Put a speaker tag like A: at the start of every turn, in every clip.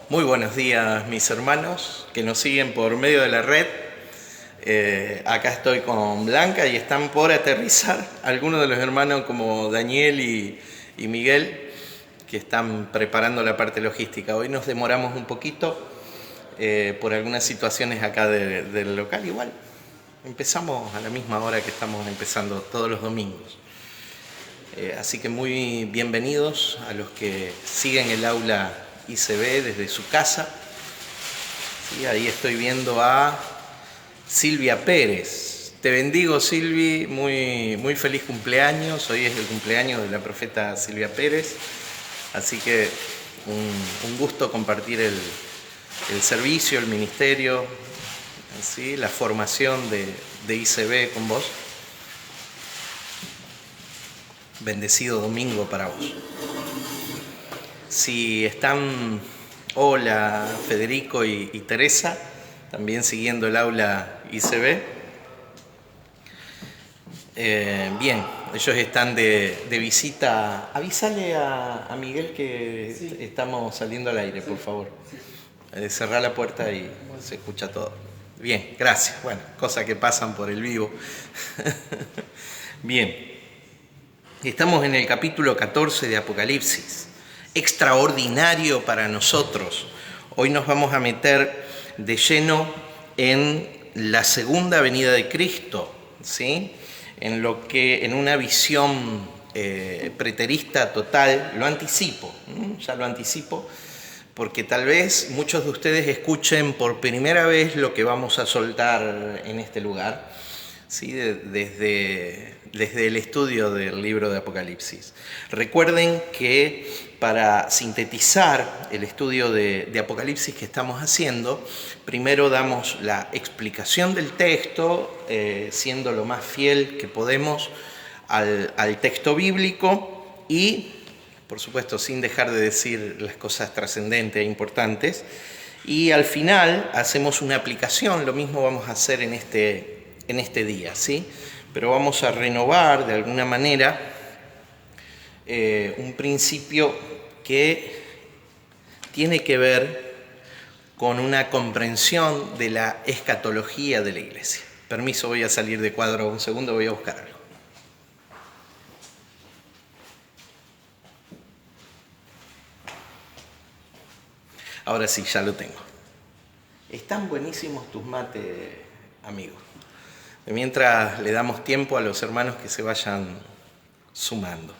A: Muy buenos días, mis hermanos que nos siguen por medio de la red. Acá estoy con Blanca y están por aterrizar algunos de los hermanos como Daniel y Miguel, que están preparando la parte logística. Hoy nos demoramos un poquito por algunas situaciones acá del local. Igual empezamos a la misma hora que estamos empezando todos los domingos. Así que muy bienvenidos a los que siguen el aula ICB desde su casa. Sí, ahí estoy viendo a Silvia Pérez. Te bendigo, Silvi, muy feliz cumpleaños. Hoy es el cumpleaños de la profeta Silvia Pérez. Así que un gusto compartir el servicio, el ministerio, ¿sí? La formación de ICB con vos. Bendecido domingo para vos. Si están, hola Federico y Teresa, también siguiendo el aula ICB. Bien, ellos están de visita. Avísale a Miguel que sí, estamos saliendo al aire, por favor. Cerrá la puerta y se escucha todo. Bien, gracias. Bueno, cosas que pasan por el vivo. Bien. Estamos en el capítulo 14 de Apocalipsis, extraordinario para nosotros. Hoy nos vamos a meter de lleno en la segunda venida de Cristo, ¿sí? En una visión preterista total. Lo anticipo, ya lo anticipo, porque tal vez muchos de ustedes escuchen por primera vez lo que vamos a soltar en este lugar, ¿sí? Desde el estudio del libro de Apocalipsis. Recuerden que para sintetizar el estudio de Apocalipsis que estamos haciendo, primero damos la explicación del texto, siendo lo más fiel que podemos al texto bíblico y, por supuesto, sin dejar de decir las cosas trascendentes e importantes. Y al final hacemos una aplicación, lo mismo vamos a hacer en este día, ¿sí? Pero vamos a renovar de alguna manera un principio que tiene que ver con una comprensión de la escatología de la iglesia. Permiso, voy a salir de cuadro un segundo, voy a buscar algo. Ahora sí, ya lo tengo. Están buenísimos tus mates, amigos. Mientras le damos tiempo a los hermanos que se vayan sumando.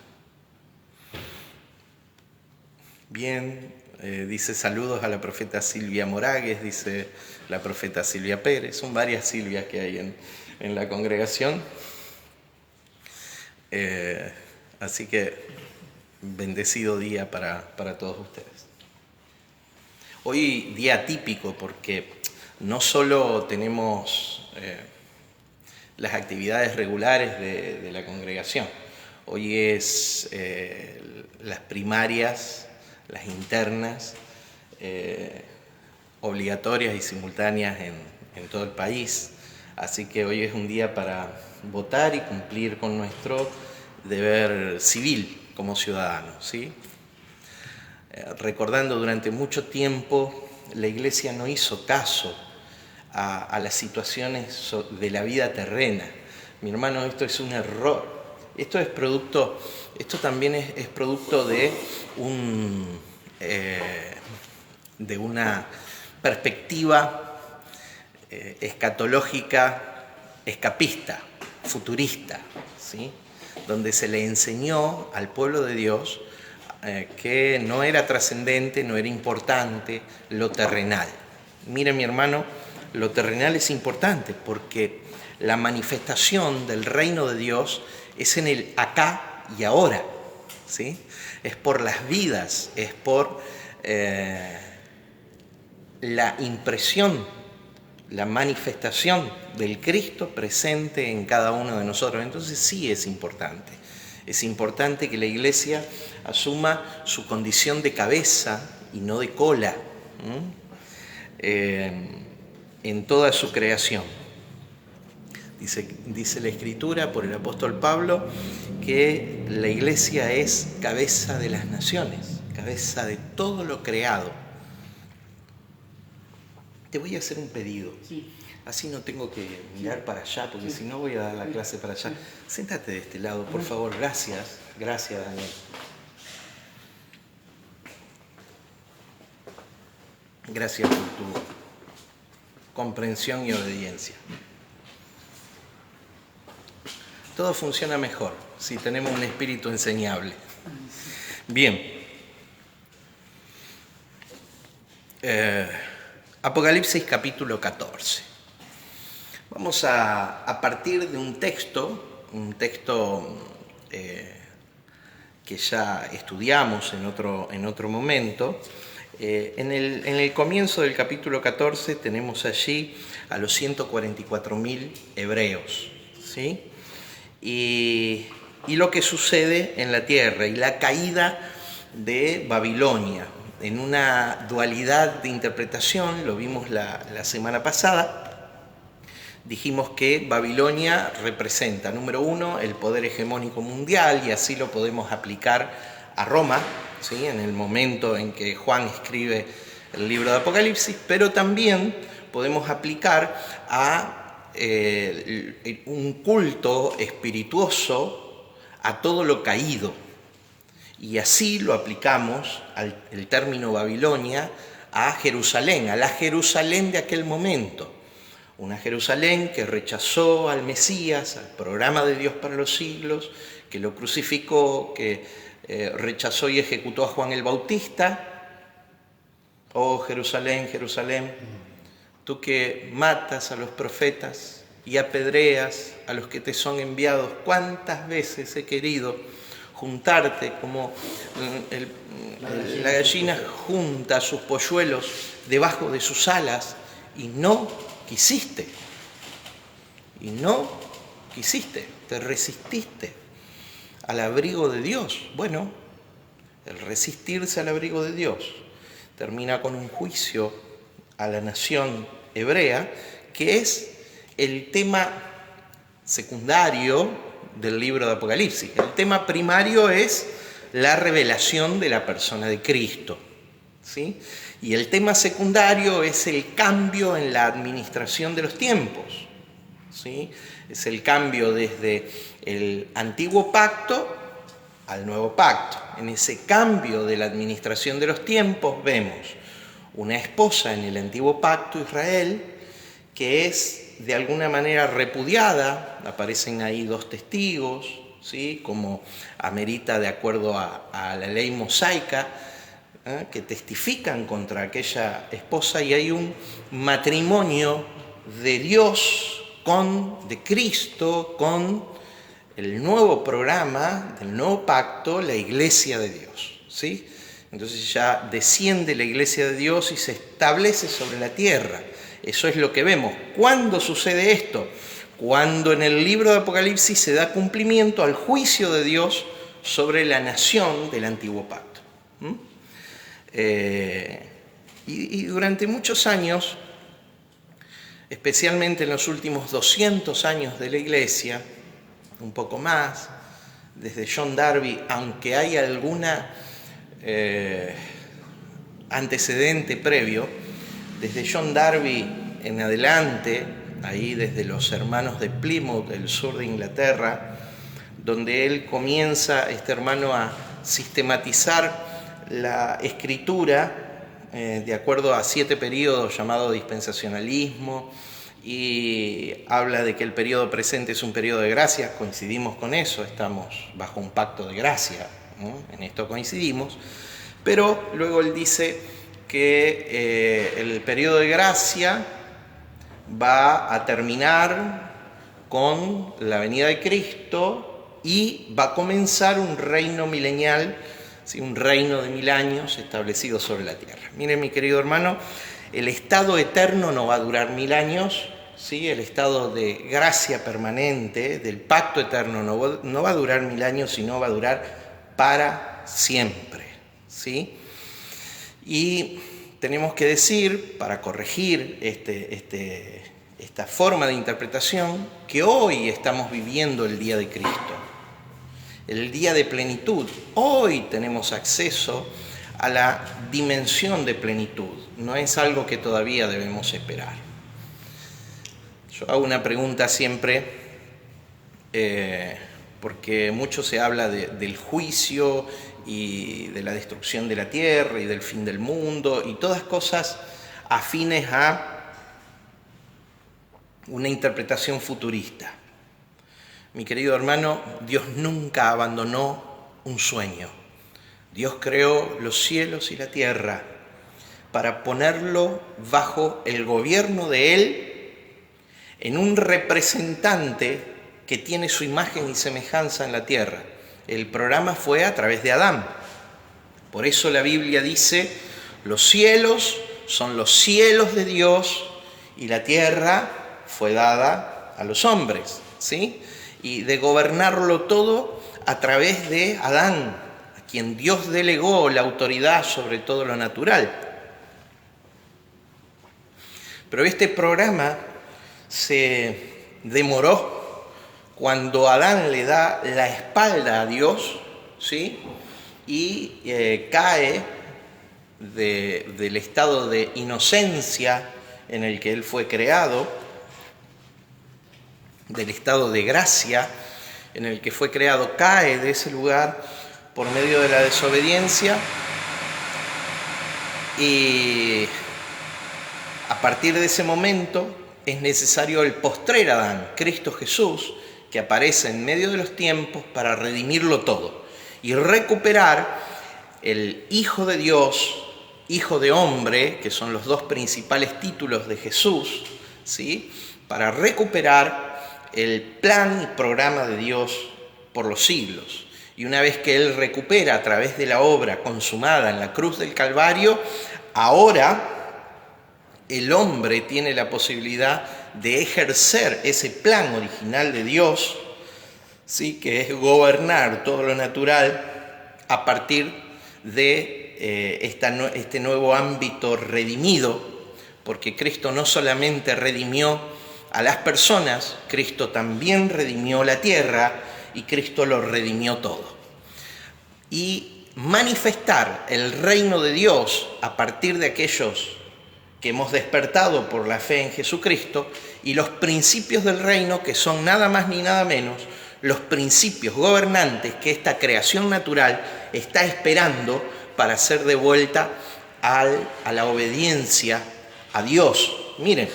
A: Bien, dice saludos a la profeta Silvia Moragues, dice la profeta Silvia Pérez. Son varias Silvias que hay en la congregación. Así que bendecido día para todos ustedes. Hoy día típico porque no solo tenemos las actividades regulares de la congregación. Hoy es las primarias, las internas, obligatorias y simultáneas en todo el país. Así que hoy es un día para votar y cumplir con nuestro deber civil como ciudadanos, ¿sí? Recordando, durante mucho tiempo la Iglesia no hizo caso a las situaciones de la vida terrena. Mi hermano, esto es un error. Esto también es producto de una perspectiva escatológica, escapista, futurista, ¿sí? Donde se le enseñó al pueblo de Dios que no era trascendente, no era importante lo terrenal. Mire, mi hermano, lo terrenal es importante porque la manifestación del reino de Dios es en el acá y ahora, ¿sí? Es por las vidas, es por la impresión, la manifestación del Cristo presente en cada uno de nosotros. Entonces sí es importante. Es importante que la Iglesia asuma su condición de cabeza y no de cola en toda su creación. Dice la Escritura por el apóstol Pablo que la Iglesia es cabeza de las naciones, cabeza de todo lo creado. Te voy a hacer un pedido.
B: Sí.
A: Así no tengo que mirar para allá, porque si no voy a dar la clase para allá. Siéntate de este lado, por favor. Gracias. Gracias, Daniel. Gracias por tu comprensión y obediencia. Todo funciona mejor si tenemos un espíritu enseñable. Bien. Apocalipsis capítulo 14. Vamos a partir de un texto que ya estudiamos en otro momento. En el comienzo del capítulo 14 tenemos allí a los 144.000 hebreos, ¿sí? Y lo que sucede en la tierra y la caída de Babilonia, en una dualidad de interpretación, lo vimos la semana pasada. Dijimos que Babilonia representa, número uno, el poder hegemónico mundial, y así lo podemos aplicar a Roma, ¿sí? En el momento en que Juan escribe el libro de Apocalipsis, pero también podemos aplicar a un culto espirituoso a todo lo caído. Y así lo aplicamos el término Babilonia a Jerusalén, a la Jerusalén de aquel momento. Una Jerusalén que rechazó al Mesías, al programa de Dios para los siglos, que lo crucificó, que rechazó y ejecutó a Juan el Bautista. Oh Jerusalén, Jerusalén, tú que matas a los profetas y apedreas a los que te son enviados, ¿cuántas veces he querido juntarte como la gallina junta sus polluelos debajo de sus alas y no quisiste? Y no quisiste, te resististe al abrigo de Dios. Bueno, el resistirse al abrigo de Dios termina con un juicio a la nación hebrea, que es el tema secundario del libro de Apocalipsis. El tema primario es la revelación de la persona de Cristo, ¿sí? Y el tema secundario es el cambio en la administración de los tiempos, ¿sí? Es el cambio desde el antiguo pacto al nuevo pacto. En ese cambio de la administración de los tiempos vemos una esposa en el antiguo pacto, Israel, que es de alguna manera repudiada. Aparecen ahí dos testigos, ¿sí? Como amerita de acuerdo a la ley mosaica, que testifican contra aquella esposa, y hay un matrimonio de Dios de Cristo con el nuevo programa del nuevo pacto, la iglesia de Dios, ¿sí? Entonces ya desciende la iglesia de Dios y se establece sobre la tierra. Eso es lo que vemos. ¿Cuándo sucede esto? Cuando en el libro de Apocalipsis se da cumplimiento al juicio de Dios sobre la nación del antiguo pacto. Y durante muchos años, especialmente en los últimos 200 años de la iglesia, un poco más, desde John Darby, aunque hay alguna antecedente previo, desde John Darby en adelante, ahí desde los hermanos de Plymouth, del sur de Inglaterra, donde él comienza, este hermano, a sistematizar la escritura de acuerdo a 7 períodos llamado dispensacionalismo, y habla de que el periodo presente es un periodo de gracia. Coincidimos con eso, estamos bajo un pacto de gracia, ¿no? En esto coincidimos, pero luego él dice que el periodo de gracia va a terminar con la venida de Cristo y va a comenzar un reino milenial, ¿sí? Un reino de 1000 años establecido sobre la tierra. Miren, mi querido hermano, el estado eterno no va a durar 1000 años, ¿sí? El estado de gracia permanente, del pacto eterno, no va a durar 1000 años, sino va a durar para siempre, ¿sí? Y tenemos que decir, para corregir esta forma de interpretación, que hoy estamos viviendo el día de Cristo, el día de plenitud. Hoy tenemos acceso a la dimensión de plenitud. No es algo que todavía debemos esperar. Yo hago una pregunta siempre, porque mucho se habla del juicio y de la destrucción de la tierra y del fin del mundo y todas cosas afines a una interpretación futurista. Mi querido hermano, Dios nunca abandonó un sueño. Dios creó los cielos y la tierra para ponerlo bajo el gobierno de Él en un representante que tiene su imagen y semejanza en la tierra. El programa fue a través de Adán. Por eso la Biblia dice, los cielos son los cielos de Dios y la tierra fue dada a los hombres, ¿sí? Y de gobernarlo todo a través de Adán, a quien Dios delegó la autoridad sobre todo lo natural. Pero este programa se demoró cuando Adán le da la espalda a Dios, ¿sí? Y cae del estado de inocencia en el que él fue creado, del estado de gracia en el que fue creado, cae de ese lugar por medio de la desobediencia, y a partir de ese momento es necesario el postrer Adán, Cristo Jesús, que aparece en medio de los tiempos para redimirlo todo y recuperar el Hijo de Dios, Hijo de Hombre, que son los dos principales títulos de Jesús, ¿sí? Para recuperar el plan y programa de Dios por los siglos. Y una vez que Él recupera a través de la obra consumada en la cruz del Calvario, ahora el hombre tiene la posibilidad de ejercer ese plan original de Dios, ¿sí? Que es gobernar todo lo natural a partir de este nuevo ámbito redimido, porque Cristo no solamente redimió a las personas, Cristo también redimió la tierra y Cristo lo redimió todo. Y manifestar el reino de Dios a partir de aquellos que hemos despertado por la fe en Jesucristo y los principios del reino, que son nada más ni nada menos los principios gobernantes que esta creación natural está esperando para ser devuelta a la obediencia a Dios. Miren,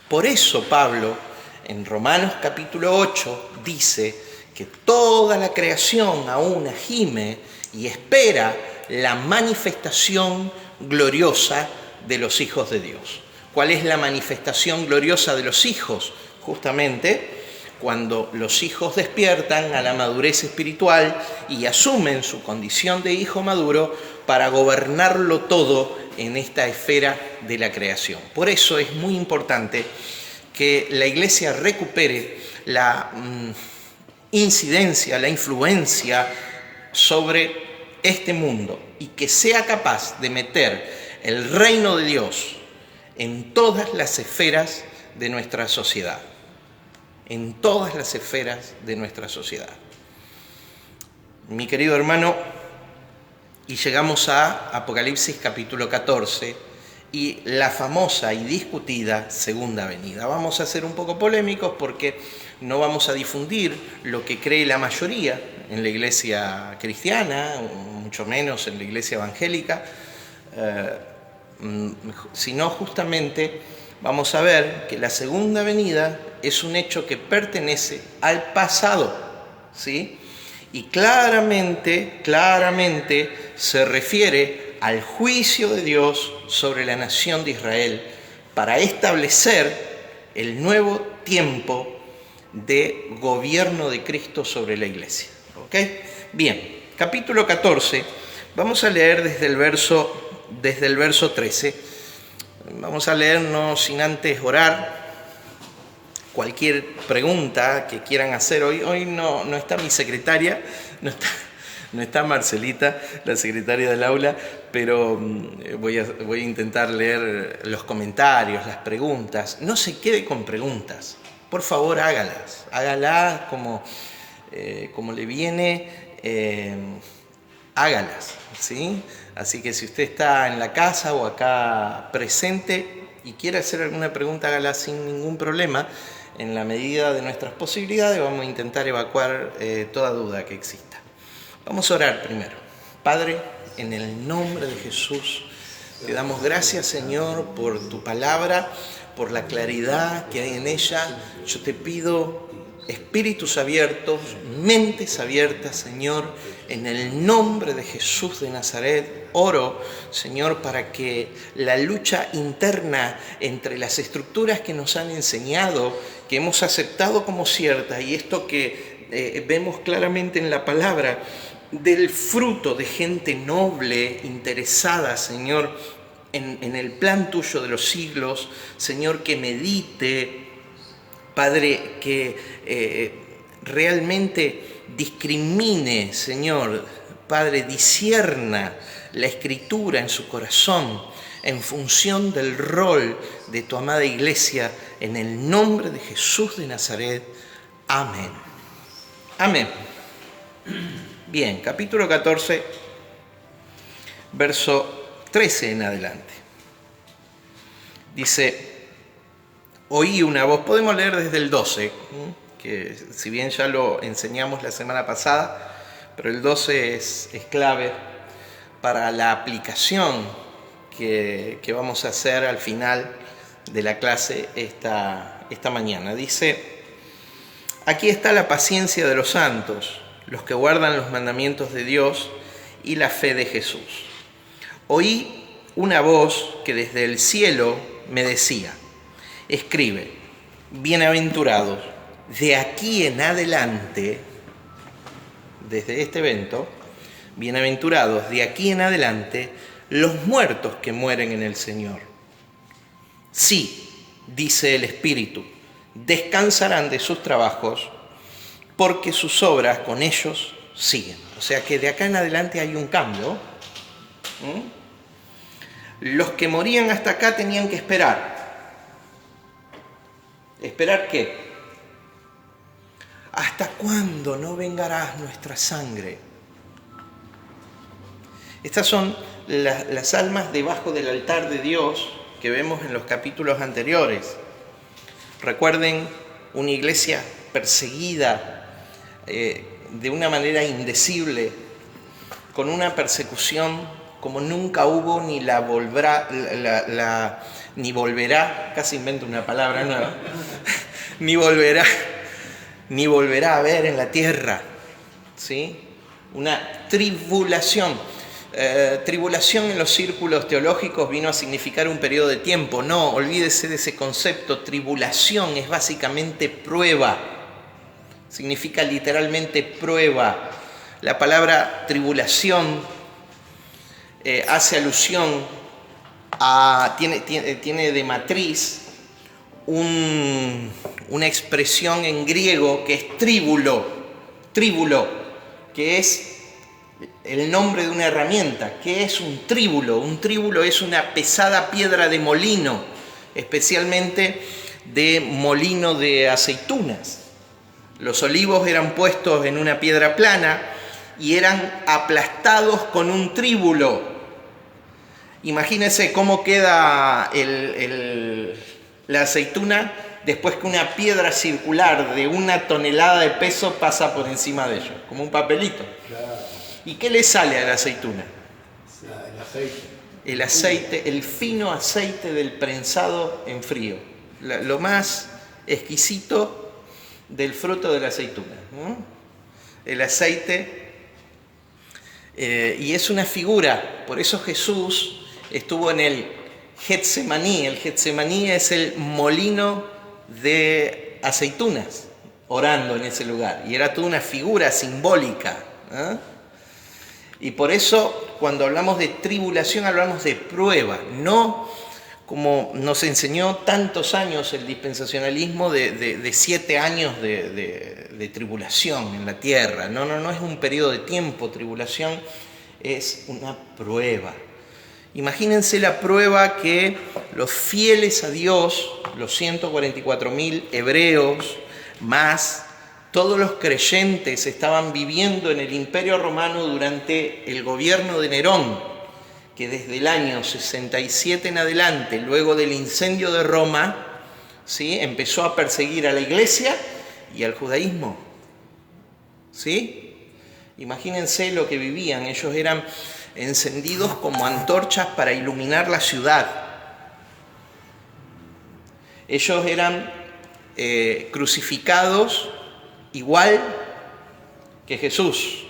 A: por eso Pablo en Romanos capítulo 8 dice que toda la creación aún gime y espera la manifestación gloriosa de los hijos de Dios. ¿Cuál es la manifestación gloriosa de los hijos? Justamente cuando los hijos despiertan a la madurez espiritual y asumen su condición de hijo maduro para gobernarlo todo en esta esfera de la creación. Por eso es muy importante que la Iglesia recupere la incidencia, la influencia sobre este mundo y que sea capaz de meter el reino de Dios en todas las esferas de nuestra sociedad. En todas las esferas de nuestra sociedad. Mi querido hermano, y llegamos a Apocalipsis capítulo 14 y la famosa y discutida segunda venida. Vamos a ser un poco polémicos porque no vamos a difundir lo que cree la mayoría en la iglesia cristiana, mucho menos en la iglesia evangélica, sino justamente vamos a ver que la segunda venida es un hecho que pertenece al pasado, ¿sí? Y claramente se refiere al juicio de Dios sobre la nación de Israel para establecer el nuevo tiempo de gobierno de Cristo sobre la iglesia. ¿Ok? Bien, capítulo 14, vamos a leer desde el verso 13. Vamos a leer no sin antes orar. Cualquier pregunta que quieran hacer, hoy no está mi secretaria, no está Marcelita, la secretaria del aula, pero voy a intentar leer los comentarios, las preguntas. No se quede con preguntas, por favor hágalas como le viene. hágalas, ¿sí? Así que si usted está en la casa o acá presente y quiere hacer alguna pregunta, hágala sin ningún problema. En la medida de nuestras posibilidades vamos a intentar evacuar toda duda que exista. Vamos a orar primero. Padre, en el nombre de Jesús, te damos gracias, Señor, por tu palabra, por la claridad que hay en ella. Yo te pido espíritus abiertos, mentes abiertas, Señor, en el nombre de Jesús de Nazaret. Oro, Señor, para que la lucha interna entre las estructuras que nos han enseñado, que hemos aceptado como ciertas, y esto que vemos claramente en la palabra, del fruto de gente noble, interesada, Señor, en el plan tuyo de los siglos, Señor, que medite, Padre, que realmente discrimine, Señor, Padre, discierna la Escritura en su corazón en función del rol de tu amada iglesia, en el nombre de Jesús de Nazaret. Amén. Amén. Bien, capítulo 14, verso 13 en adelante. Dice: oí una voz, podemos leer desde el 12, que si bien ya lo enseñamos la semana pasada, pero el 12 es clave para la aplicación que vamos a hacer al final de la clase esta mañana. Dice: aquí está la paciencia de los santos, los que guardan los mandamientos de Dios y la fe de Jesús. Oí una voz que desde el cielo me decía: escribe, bienaventurados, de aquí en adelante, desde este evento, bienaventurados de aquí en adelante los muertos que mueren en el Señor. Sí, dice el Espíritu, descansarán de sus trabajos, porque sus obras con ellos siguen. O sea que de acá en adelante hay un cambio. Los que morían hasta acá tenían que esperar. ¿Esperar qué? ¿Hasta cuándo no vengarás nuestra sangre? Estas son las almas debajo del altar de Dios que vemos en los capítulos anteriores. Recuerden, una iglesia perseguida de una manera indecible, con una persecución como nunca hubo ni la volverá, ni volverá, casi invento una palabra nueva, ni volverá a haber en la tierra, ¿sí? Una tribulación. Tribulación en los círculos teológicos vino a significar un periodo de tiempo. No, olvídese de ese concepto. Tribulación es básicamente prueba. Significa literalmente prueba. La palabra tribulación hace alusión a... Tiene de matriz una expresión en griego que es tríbulo, que es el nombre de una herramienta. ¿Qué es un tríbulo? Un tríbulo es una pesada piedra de molino, especialmente de molino de aceitunas. Los olivos eran puestos en una piedra plana y eran aplastados con un tríbulo. Imagínense cómo queda la aceituna después que una piedra circular de 1 tonelada de peso pasa por encima de ello, como un papelito. Claro. ¿Y qué le sale a la aceituna? El aceite. El aceite, el fino aceite del prensado en frío. Lo más exquisito del fruto de la aceituna, ¿no? El aceite, y es una figura, por eso Jesús estuvo en el Getsemaní. El Getsemaní es el molino de aceitunas, orando en ese lugar, y era toda una figura simbólica, ¿eh? Y por eso cuando hablamos de tribulación hablamos de prueba, no como nos enseñó tantos años el dispensacionalismo de 7 años de tribulación en la tierra. No es un periodo de tiempo. Tribulación es una prueba. Imagínense la prueba que los fieles a Dios, los 144.000 hebreos, más Todos los creyentes estaban viviendo en el Imperio Romano durante el gobierno de Nerón, que desde el año 67 en adelante, luego del incendio de Roma, ¿sí?, empezó a perseguir a la iglesia y al judaísmo. ¿Sí? Imagínense lo que vivían. Ellos eran encendidos como antorchas para iluminar la ciudad. Ellos eran crucificados igual que Jesús.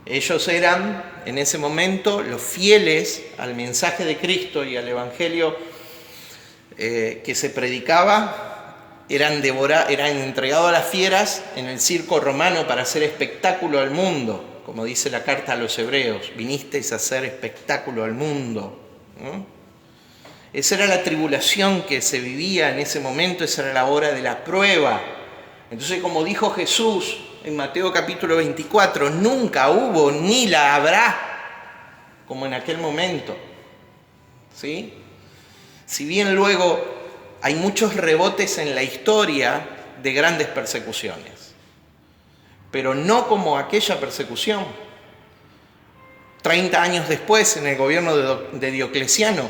A: Ellos eran, en ese momento, los fieles al mensaje de Cristo y al evangelio que se predicaba. Eran entregados a las fieras en el circo romano para hacer espectáculo al mundo, como dice la carta a los hebreos: vinisteis a hacer espectáculo al mundo, ¿no? Esa era la tribulación que se vivía en ese momento, esa era la hora de la prueba. Entonces, como dijo Jesús en Mateo capítulo 24, nunca hubo ni la habrá como en aquel momento. ¿Sí? Si bien luego hay muchos rebotes en la historia de grandes persecuciones, pero no como aquella persecución. 30 años después, en el gobierno de Diocleciano,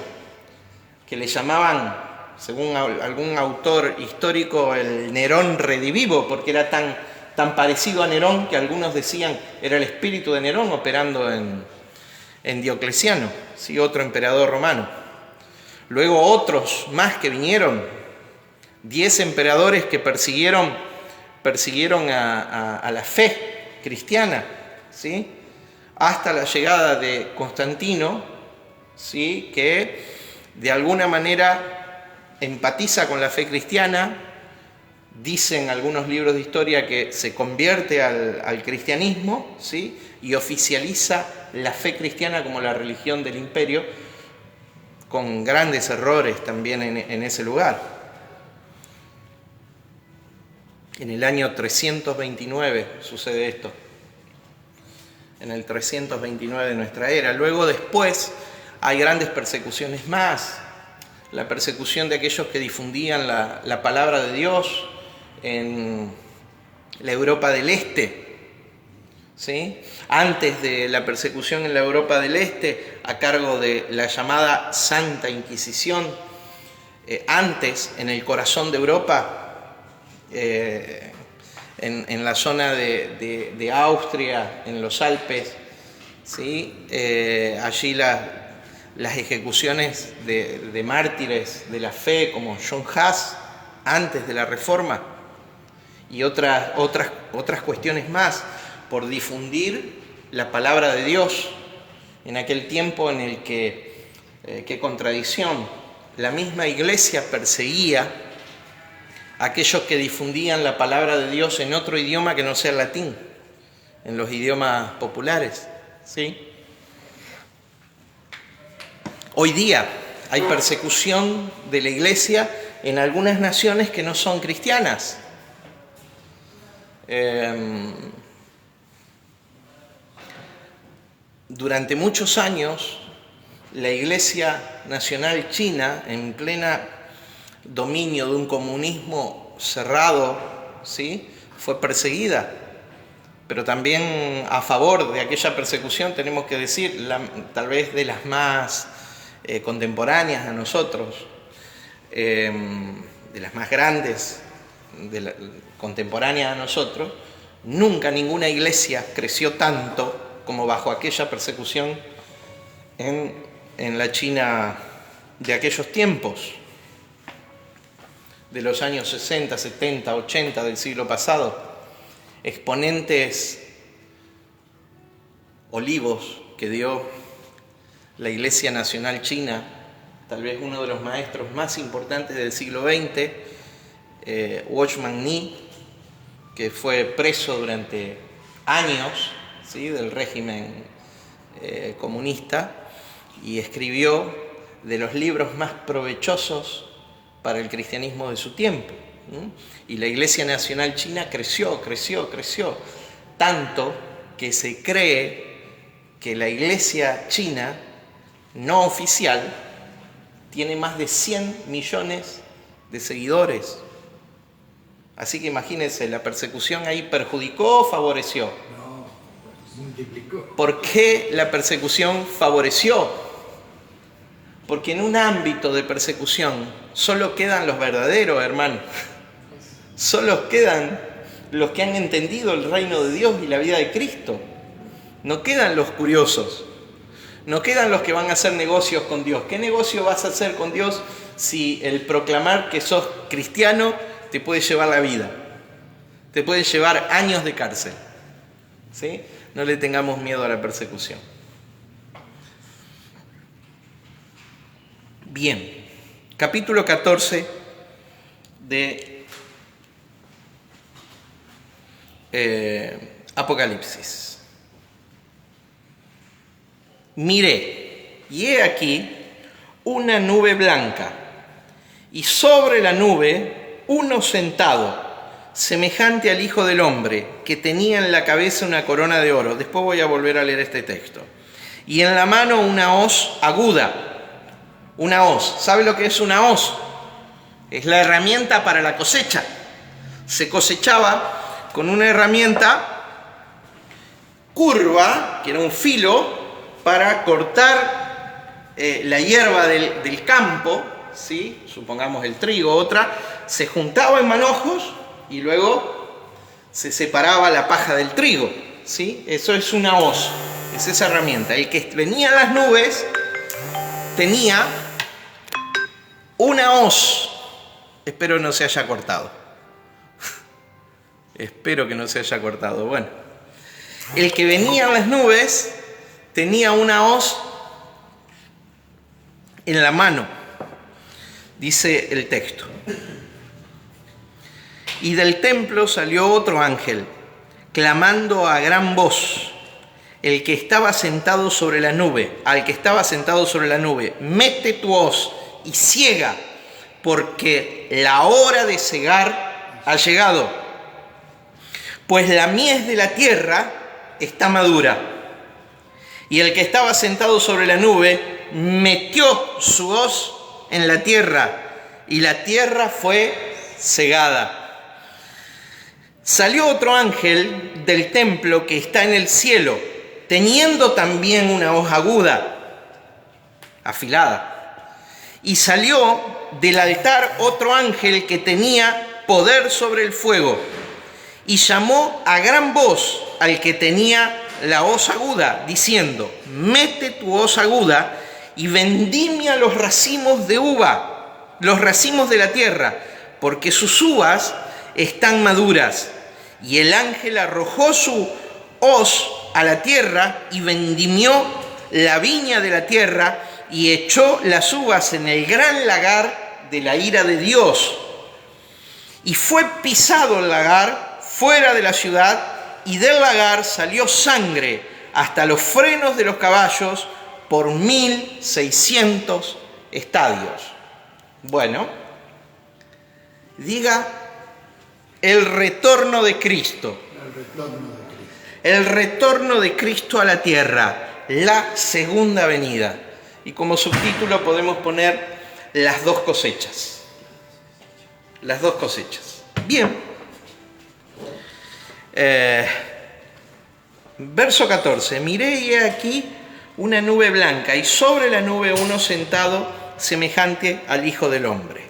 A: que le llamaban, según algún autor histórico, el Nerón redivivo, porque era tan parecido a Nerón que algunos decían era el espíritu de Nerón operando en Diocleciano, ¿sí?, otro emperador romano. Luego otros más que vinieron, 10 emperadores que persiguieron a la fe cristiana, ¿sí?, hasta la llegada de Constantino, ¿sí?, que de alguna manera empatiza con la fe cristiana. Dicen algunos libros de historia que se convierte al cristianismo, ¿sí?, y oficializa la fe cristiana como la religión del imperio, con grandes errores también en ese lugar. En el año 329 sucede esto, en el 329 de nuestra era. Luego, después, hay grandes persecuciones más. La persecución de aquellos que difundían la palabra de Dios en la Europa del Este, ¿sí? Antes de la persecución en la Europa del Este, a cargo de la llamada Santa Inquisición, antes, en el corazón de Europa, en la zona de Austria, en los Alpes, ¿sí?, allí las ejecuciones de mártires de la fe, como John Huss, antes de la Reforma, y otras cuestiones más, por difundir la palabra de Dios en aquel tiempo en el que, qué contradicción, la misma iglesia perseguía a aquellos que difundían la palabra de Dios en otro idioma que no sea el latín, en los idiomas populares, ¿sí? Hoy día hay persecución de la iglesia en algunas naciones que no son cristianas. Durante muchos años, la Iglesia Nacional China, en plena dominio de un comunismo cerrado, ¿sí?, fue perseguida. Pero también a favor de aquella persecución tenemos que decir, tal vez de las más contemporáneas a nosotros, de las más grandes, contemporáneas a nosotros, nunca ninguna iglesia creció tanto como bajo aquella persecución en la China de aquellos tiempos, de los años 60, 70, 80 del siglo pasado. Exponentes olivos que dio la Iglesia Nacional China, tal vez uno de los maestros más importantes del siglo XX, Watchman Nee, que fue preso durante años, ¿sí?, del régimen comunista, y escribió de los libros más provechosos para el cristianismo de su tiempo. Y la Iglesia Nacional China creció, tanto que se cree que la Iglesia China no oficial tiene más de 100 millones de seguidores. Así que imagínense, ¿la persecución ahí perjudicó o favoreció?
B: No, multiplicó.
A: ¿Por qué la persecución favoreció? Porque en un ámbito de persecución solo quedan los verdaderos, hermano. Solo quedan los que han entendido el reino de Dios y la vida de Cristo. No quedan los curiosos. No quedan los que van a hacer negocios con Dios. ¿Qué negocio vas a hacer con Dios si el proclamar que sos cristiano te puede llevar la vida? Te puede llevar años de cárcel. ¿Sí? No le tengamos miedo a la persecución. Bien, capítulo 14 de Apocalipsis. Miré, y he aquí una nube blanca, y sobre la nube uno sentado, semejante al Hijo del Hombre, que tenía en la cabeza una corona de oro. Después voy a volver a leer este texto. Y en la mano una hoz aguda. Una hoz. ¿Sabe lo que es una hoz? Es la herramienta para la cosecha. Se cosechaba con una herramienta curva, que era un filo, para cortar la hierba del campo, ¿sí? Supongamos el trigo, otra, se juntaba en manojos y luego se separaba la paja del trigo, ¿sí? Eso es una hoz, es esa herramienta. El que venía en las nubes tenía una hoz. Espero no se haya cortado. Espero que no se haya cortado. Bueno, el que venía en las nubes tenía una hoz en la mano, dice el texto. Y del templo salió otro ángel, clamando a gran voz, el que estaba sentado sobre la nube, al que estaba sentado sobre la nube: mete tu hoz y ciega, porque la hora de cegar ha llegado. Pues la mies de la tierra está madura. Y el que estaba sentado sobre la nube metió su hoz en la tierra, y la tierra fue cegada. Salió otro ángel del templo que está en el cielo, teniendo también una hoz aguda, afilada. Y salió del altar otro ángel que tenía poder sobre el fuego, y llamó a gran voz al que tenía la hoz aguda, diciendo: mete tu hoz aguda y vendimia los racimos de uva, los racimos de la tierra, porque sus uvas están maduras. Y el ángel arrojó su hoz a la tierra y vendimió la viña de la tierra y echó las uvas en el gran lagar de la ira de Dios. Y fue pisado el lagar fuera de la ciudad, y del lagar salió sangre hasta los frenos de los caballos por 1600 estadios. Bueno, diga el retorno de Cristo. El retorno de Cristo a la tierra, la segunda venida. Y como subtítulo podemos poner las dos cosechas. Las dos cosechas. Bien. Verso 14. Miré y he aquí una nube blanca, y sobre la nube uno sentado semejante al Hijo del Hombre.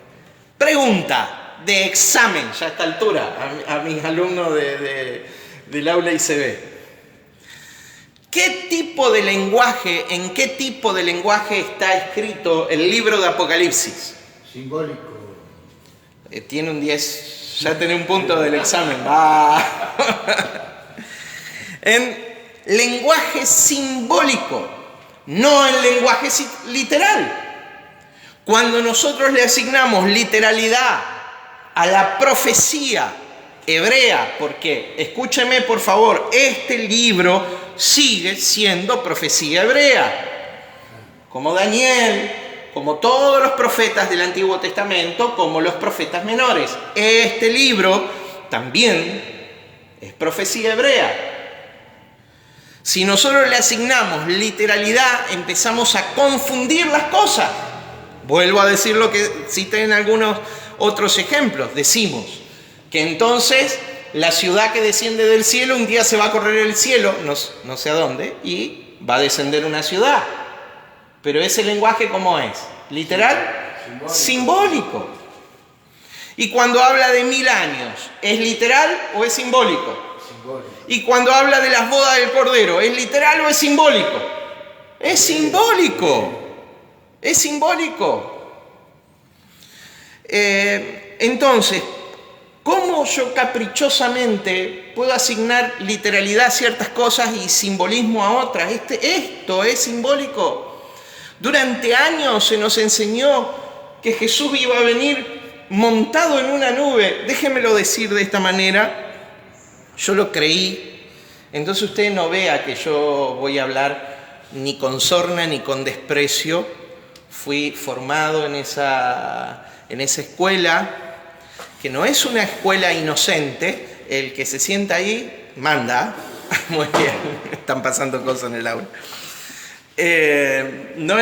A: Pregunta de examen, ya a esta altura, a mis alumnos del aula ICB. ¿Qué tipo de lenguaje, en qué tipo de lenguaje está escrito el libro de Apocalipsis?
B: Simbólico.
A: Tiene un 10. Ya tenés un punto del examen. En lenguaje simbólico, no en lenguaje literal. Cuando nosotros le asignamos literalidad a la profecía hebrea, porque, escúcheme por favor, este libro sigue siendo profecía hebrea. Como Daniel, como todos los profetas del Antiguo Testamento, como los profetas menores. Este libro también es profecía hebrea. Si nosotros le asignamos literalidad, empezamos a confundir las cosas. Vuelvo a decir lo que cité en algunos otros ejemplos. Decimos que entonces la ciudad que desciende del cielo un día se va a correr el cielo, no sé a dónde, y va a descender una ciudad. Pero ese lenguaje, ¿cómo es? ¿Literal? Simbólico. Y cuando habla de 1000 años, ¿es literal o es simbólico?
B: Simbólico.
A: Y cuando habla de las bodas del Cordero, ¿es literal o es simbólico? Es simbólico. Es simbólico. Entonces, ¿cómo yo caprichosamente puedo asignar literalidad a ciertas cosas y simbolismo a otras? Esto es simbólico. Durante años se nos enseñó que Jesús iba a venir montado en una nube. Déjenmelo decir de esta manera. Yo lo creí. Entonces usted no vea que yo voy a hablar ni con sorna ni con desprecio. Fui formado en esa escuela, que no es una escuela inocente. El que se sienta ahí manda. Muy bien, están pasando cosas en el aula. No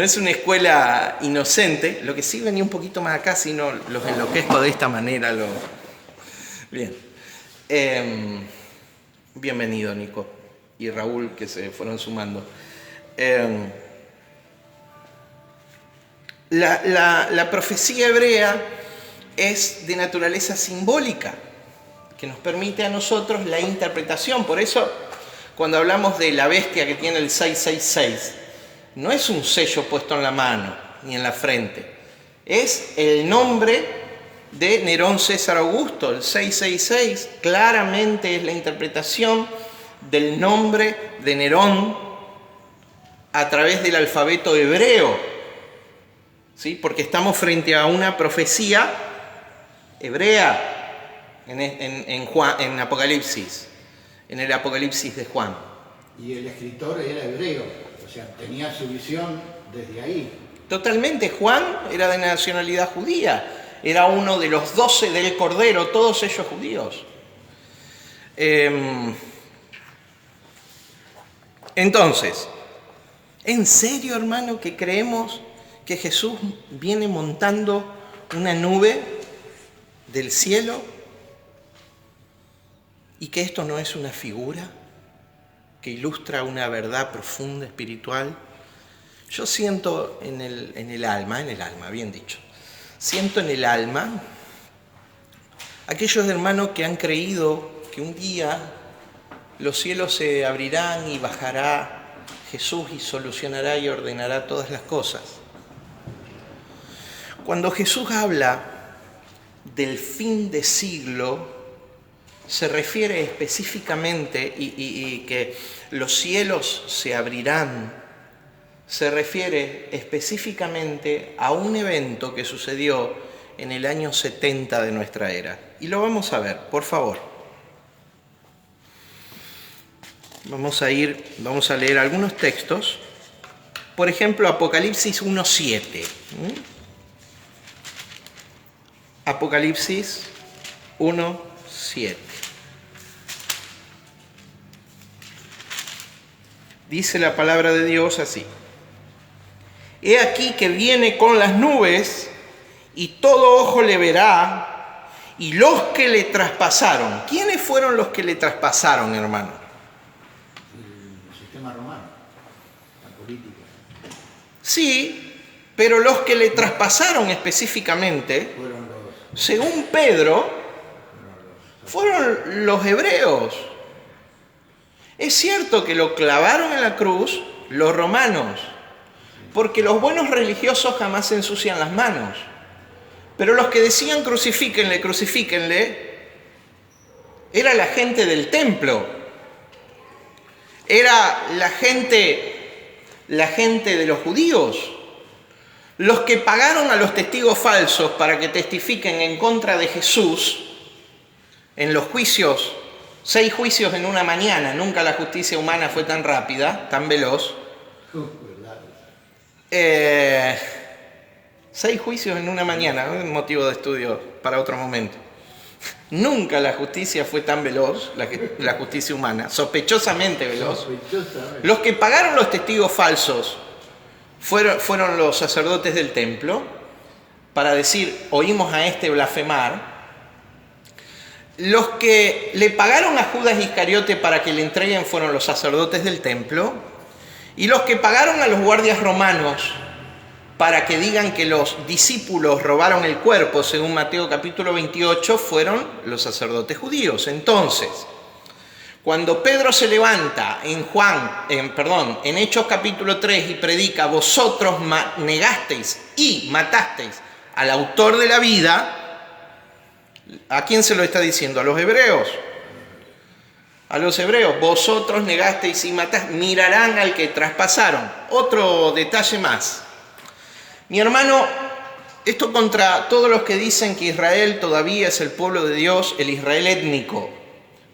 A: es una escuela inocente. Lo que sí, venía un poquito más acá, si no los enloquezco de esta manera. Bien. Bienvenido, Nico y Raúl, que se fueron sumando. La profecía hebrea es de naturaleza simbólica, que nos permite a nosotros la interpretación. Por eso, cuando hablamos de la bestia que tiene el 666, no es un sello puesto en la mano ni en la frente. Es el nombre de Nerón César Augusto. El 666 claramente es la interpretación del nombre de Nerón a través del alfabeto hebreo. ¿Sí? Porque estamos frente a una profecía hebrea en Apocalipsis, en el Apocalipsis de Juan.
B: Y el escritor era hebreo, o sea, tenía su visión desde ahí.
A: Totalmente. Juan era de nacionalidad judía, era uno de los 12 del Cordero, todos ellos judíos. Entonces, ¿en serio, hermano, que creemos que Jesús viene montando una nube del cielo y que esto no es una figura que ilustra una verdad profunda, espiritual? Yo siento en el alma, bien dicho, siento en el alma aquellos hermanos que han creído que un día los cielos se abrirán y bajará Jesús y solucionará y ordenará todas las cosas. Cuando Jesús habla del fin de siglo, se refiere específicamente, y que los cielos se abrirán, se refiere específicamente a un evento que sucedió en el año 70 de nuestra era. Y lo vamos a ver, por favor. Vamos a leer algunos textos. Por ejemplo, Apocalipsis 1:7. Apocalipsis 1:7. Dice la palabra de Dios así: He aquí que viene con las nubes, y todo ojo le verá, y los que le traspasaron. ¿Quiénes fueron los que le traspasaron, hermano?
B: El sistema romano, la política.
A: Sí, pero los que le traspasaron específicamente,
B: Fueron los,
A: según Pedro, fueron los hebreos. Es cierto que lo clavaron en la cruz los romanos, porque los buenos religiosos jamás se ensucian las manos. Pero los que decían crucifíquenle, crucifíquenle, era la gente del templo. Era la gente de los judíos. Los que pagaron a los testigos falsos para que testifiquen en contra de Jesús en los juicios, 6 juicios en una mañana. Nunca la justicia humana fue tan rápida, tan veloz. 6 juicios en una mañana, un motivo de estudio para otro momento. Nunca la justicia fue tan veloz, la justicia humana, sospechosamente veloz. Los que pagaron los testigos falsos fueron los sacerdotes del templo. para decir, oímos a este blasfemar, los que le pagaron a Judas Iscariote para que le entreguen fueron los sacerdotes del templo, y los que pagaron a los guardias romanos para que digan que los discípulos robaron el cuerpo, según Mateo capítulo 28, fueron los sacerdotes judíos. Entonces, cuando Pedro se levanta en Hechos capítulo 3 y predica, vosotros negasteis y matasteis al autor de la vida, ¿a quién se lo está diciendo? A los hebreos. A los hebreos, vosotros negasteis y matasteis, mirarán al que traspasaron. Otro detalle más. Mi hermano, esto contra todos los que dicen que Israel todavía es el pueblo de Dios, el Israel étnico,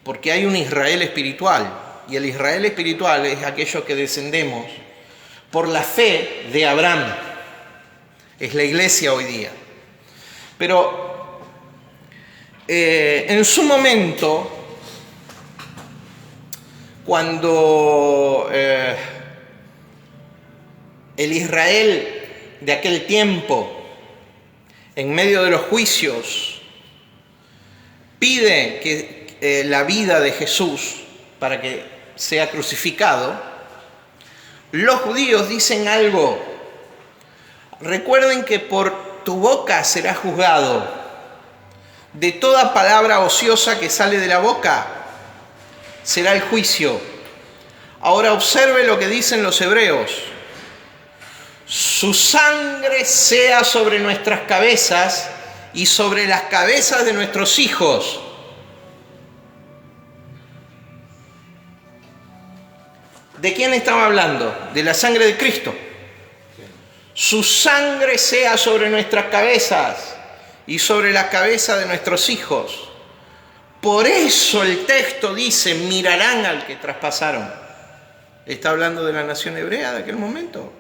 A: porque hay un Israel espiritual, y el Israel espiritual es aquello que descendemos por la fe de Abraham. Es la iglesia hoy día. Pero en su momento, cuando el Israel de aquel tiempo, en medio de los juicios, pide que la vida de Jesús para que sea crucificado, los judíos dicen algo. Recuerden que por tu boca será juzgado. De toda palabra ociosa que sale de la boca será el juicio. Ahora observe lo que dicen los hebreos. Su sangre sea sobre nuestras cabezas y sobre las cabezas de nuestros hijos. ¿De quién estaba hablando? De la sangre de Cristo. Su sangre sea sobre nuestras cabezas y sobre la cabeza de nuestros hijos. Por eso el texto dice, mirarán al que traspasaron. Está hablando de la nación hebrea de aquel momento.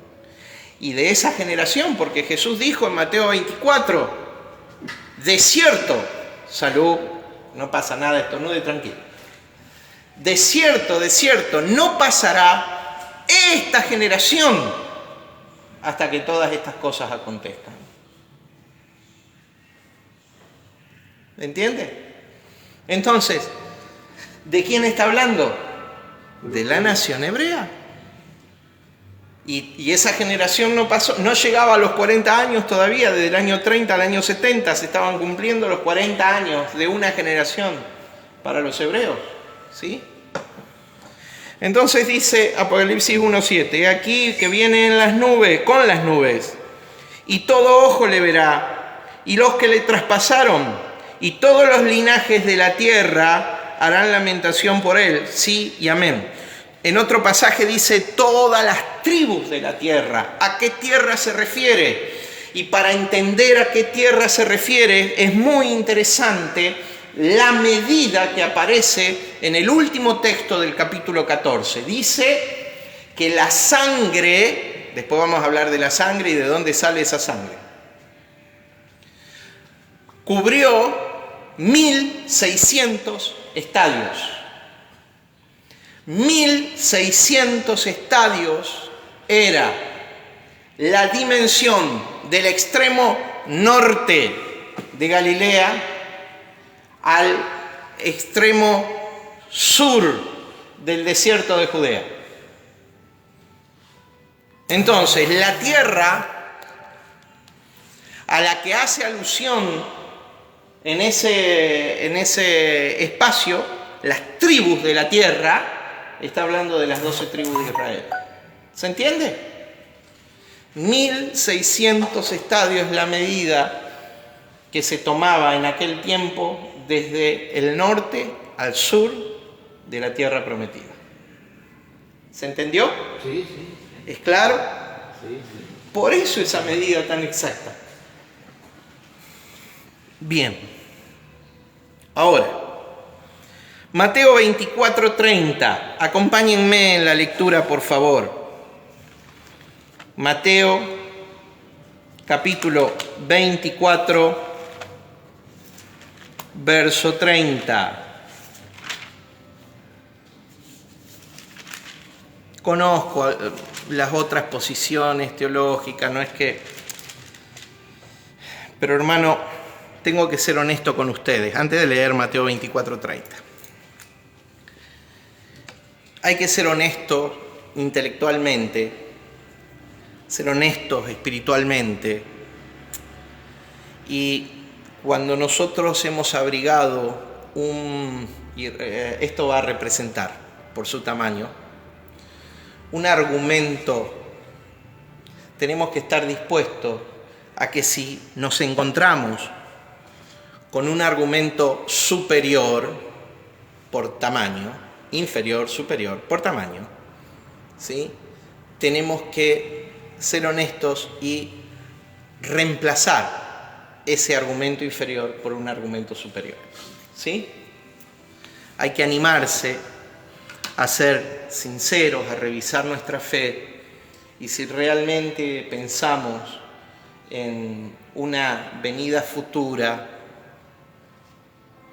A: Y de esa generación, porque Jesús dijo en Mateo 24, de cierto, salud, no pasa nada, estornude tranquilo. De cierto, no pasará esta generación hasta que todas estas cosas acontezcan. ¿Entiende? Entonces, ¿de quién está hablando? De la nación hebrea. Y esa generación no llegaba a los 40 años todavía, desde el año 30 al año 70 se estaban cumpliendo los 40 años de una generación para los hebreos, ¿sí? Entonces dice Apocalipsis 1:7, aquí que viene en las nubes, con las nubes, y todo ojo le verá, y los que le traspasaron, y todos los linajes de la tierra harán lamentación por él, sí y amén. En otro pasaje dice todas las tribus de la tierra. ¿A qué tierra se refiere? Y para entender a qué tierra se refiere es muy interesante la medida que aparece en el último texto del capítulo 14. Dice que la sangre, después vamos a hablar de la sangre y de dónde sale esa sangre, cubrió 1.600 estadios. 1.600 estadios era la dimensión del extremo norte de Galilea al extremo sur del desierto de Judea. Entonces, la tierra a la que hace alusión en ese espacio, las tribus de la tierra, está hablando de las 12 tribus de Israel. ¿Se entiende? 1.600 estadios es la medida que se tomaba en aquel tiempo desde el norte al sur de la tierra prometida. ¿Se entendió?
B: Sí, sí.
A: ¿Es claro?
B: Sí, sí.
A: Por eso esa medida tan exacta. Bien. Ahora, Mateo 24:30. Acompáñenme en la lectura, por favor. Mateo, capítulo 24, verso 30. Conozco las otras posiciones teológicas, no es que... Pero hermano, tengo que ser honesto con ustedes, antes de leer Mateo 24:30. Hay que ser honesto intelectualmente, ser honestos espiritualmente. Y cuando nosotros hemos abrigado esto va a representar, por su tamaño, un argumento, tenemos que estar dispuestos a que si nos encontramos con un argumento superior por tamaño, inferior, superior por tamaño, ¿sí?, tenemos que ser honestos y reemplazar ese argumento inferior por un argumento superior, ¿sí? Hay que animarse a ser sinceros, a revisar nuestra fe, y si realmente pensamos en una venida futura,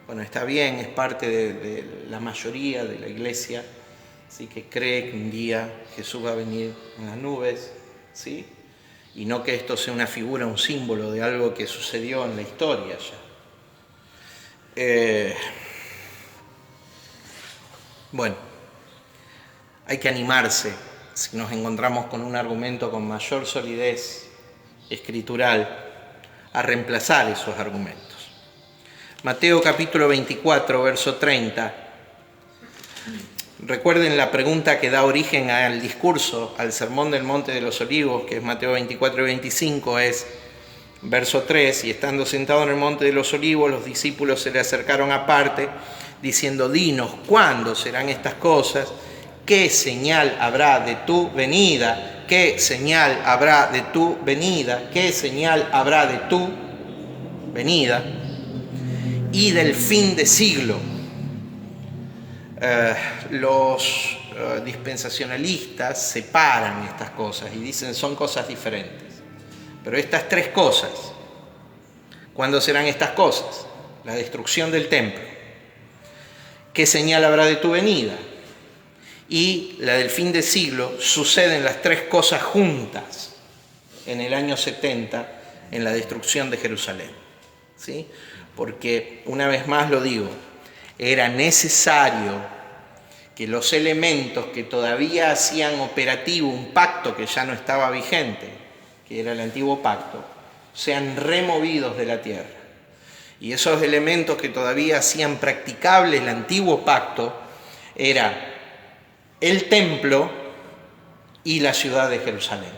A: bueno, está bien, es parte de la mayoría de la iglesia, ¿sí?, que cree que un día Jesús va a venir en las nubes, ¿sí?, y no que esto sea una figura, un símbolo de algo que sucedió en la historia ya. Bueno, hay que animarse, si nos encontramos con un argumento con mayor solidez escritural, a reemplazar esos argumentos. Mateo capítulo 24, verso 30. Recuerden la pregunta que da origen al discurso, al sermón del Monte de los Olivos, que es Mateo 24 y 25, es verso 3, y estando sentado en el Monte de los Olivos, los discípulos se le acercaron aparte, diciendo: dinos, ¿cuándo serán estas cosas? ¿Qué señal habrá de tu venida? ¿Qué señal habrá de tu venida? ¿Qué señal habrá de tu venida? Y del fin de siglo. Los dispensacionalistas separan estas cosas y dicen son cosas diferentes. Pero estas tres cosas, ¿cuándo serán estas cosas? La destrucción del templo. ¿Qué señal habrá de tu venida? Y la del fin de siglo. Suceden las tres cosas juntas en el año 70, en la destrucción de Jerusalén, ¿sí? Porque, una vez más lo digo, era necesario que los elementos que todavía hacían operativo un pacto que ya no estaba vigente, que era el antiguo pacto, sean removidos de la tierra. Y esos elementos que todavía hacían practicable el antiguo pacto era el templo y la ciudad de Jerusalén,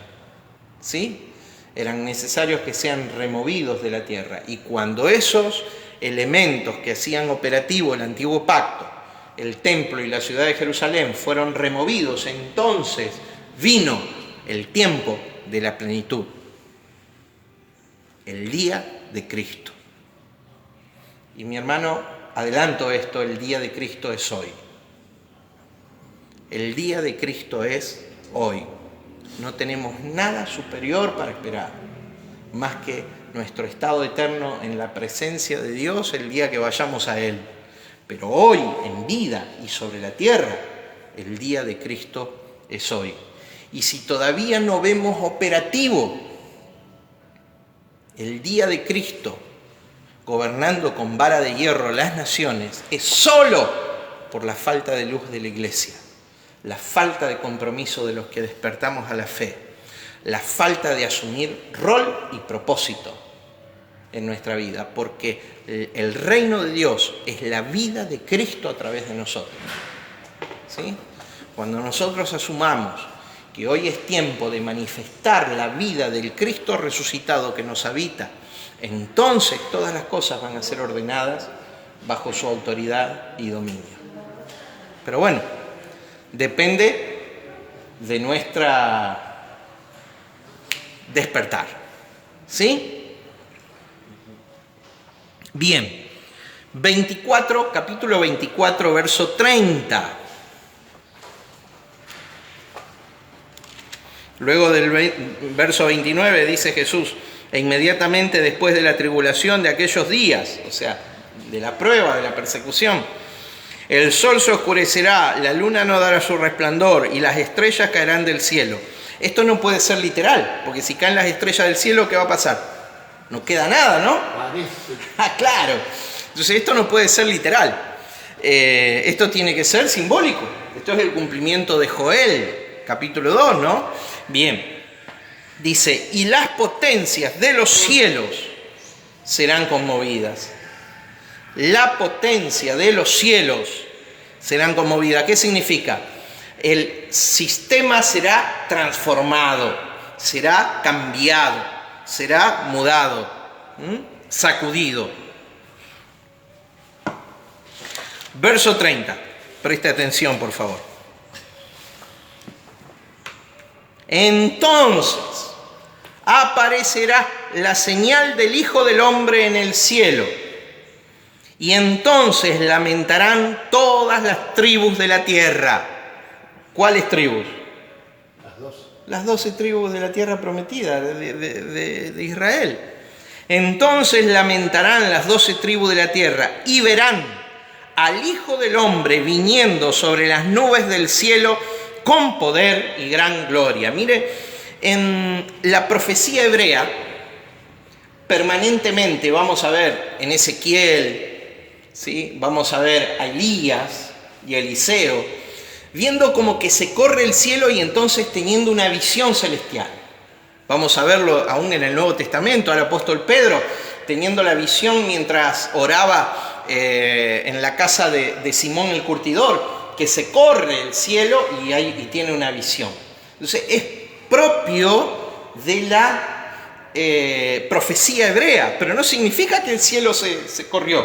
A: ¿sí? Eran necesarios que sean removidos de la tierra. Y cuando esos elementos que hacían operativo el antiguo pacto, el templo y la ciudad de Jerusalén, fueron removidos, entonces vino el tiempo de la plenitud, el día de Cristo. Y mi hermano, adelanto esto, el día de Cristo es hoy. El día de Cristo es hoy. No tenemos nada superior para esperar, más que nuestro estado eterno en la presencia de Dios el día que vayamos a Él. Pero hoy, en vida y sobre la tierra, el día de Cristo es hoy. Y si todavía no vemos operativo el día de Cristo gobernando con vara de hierro las naciones, es solo por la falta de luz de la iglesia, la falta de compromiso de los que despertamos a la fe, la falta de asumir rol y propósito en nuestra vida, porque el reino de Dios es la vida de Cristo a través de nosotros, ¿sí? Cuando nosotros asumamos que hoy es tiempo de manifestar la vida del Cristo resucitado que nos habita, entonces todas las cosas van a ser ordenadas bajo su autoridad y dominio. Pero bueno, depende de nuestra despertar, ¿sí? Bien, capítulo 24, verso 30. Luego del verso 29 dice Jesús: e inmediatamente después de la tribulación de aquellos días, o sea, de la prueba, de la persecución, el sol se oscurecerá, la luna no dará su resplandor y las estrellas caerán del cielo. Esto no puede ser literal, porque si caen las estrellas del cielo, ¿qué va a pasar? No queda nada, ¿no?
B: Parece.
A: Ah, claro. Entonces esto no puede ser literal. Esto tiene que ser simbólico. Esto es el cumplimiento de Joel, capítulo 2, ¿no? Bien. Dice, y las potencias de los cielos serán conmovidas. La potencia de los cielos serán conmovidas. ¿Qué significa? El sistema será transformado, será cambiado, será mudado, sacudido. Verso 30. Preste atención, por favor. Entonces aparecerá la señal del Hijo del Hombre en el cielo. Y entonces lamentarán todas las tribus de la tierra. ¿Cuáles tribus?
B: Las 12.
A: Las 12 tribus de la tierra prometida de Israel. Entonces lamentarán las 12 tribus de la tierra y verán al Hijo del Hombre viniendo sobre las nubes del cielo con poder y gran gloria. Mire, en la profecía hebrea, permanentemente vamos a ver en Ezequiel, ¿sí? Vamos a ver a Elías y a Eliseo, viendo como que se corre el cielo y entonces teniendo una visión celestial. Vamos a verlo aún en el Nuevo Testamento, al apóstol Pedro, teniendo la visión mientras oraba en la casa de Simón el curtidor, que se corre el cielo y tiene una visión. Entonces es propio de la profecía hebrea, pero no significa que el cielo se corrió.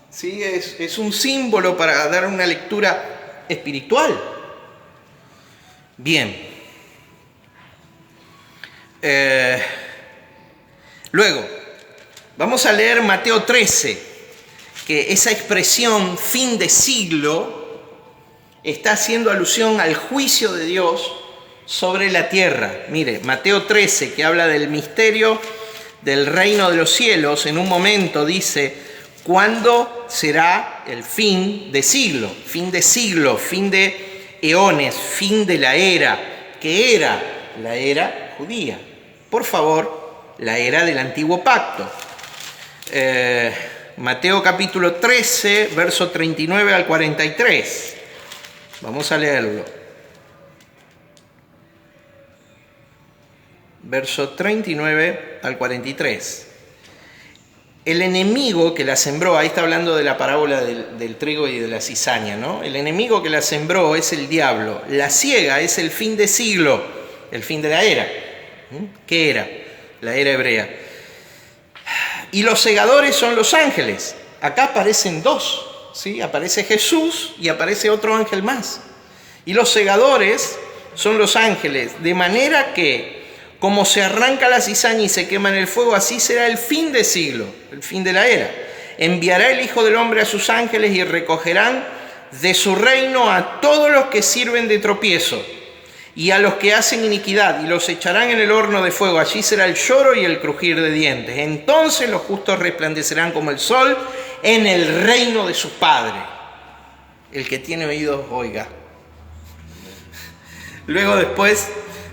A: ¿Sí? Es un símbolo para dar una lectura espiritual. Bien. Luego, vamos a leer Mateo 13, que esa expresión fin de siglo está haciendo alusión al juicio de Dios sobre la tierra. Mire, Mateo 13, que habla del misterio del reino de los cielos, en un momento dice, ¿cuándo será el fin de siglo? Fin de eones, fin de la era, que era la era judía. Por favor, la era del antiguo pacto. Mateo capítulo 13, verso 39 al 43. Vamos a leerlo. Verso 39 al 43. El enemigo que la sembró, ahí está hablando de la parábola del trigo y de la cizaña, ¿no? El enemigo que la sembró es el diablo. La siega es el fin de siglo, el fin de la era. ¿Qué era? La era hebrea. Y los segadores son los ángeles. Acá aparecen dos, ¿sí? Aparece Jesús y aparece otro ángel más. Y los segadores son los ángeles, de manera que, como se arranca la cizaña y se quema en el fuego, así será el fin de siglo, el fin de la era. Enviará el Hijo del Hombre a sus ángeles y recogerán de su reino a todos los que sirven de tropiezo y a los que hacen iniquidad, y los echarán en el horno de fuego. Allí será el lloro y el crujir de dientes. Entonces los justos resplandecerán como el sol en el reino de su Padre. El que tiene oídos, oiga. Luego después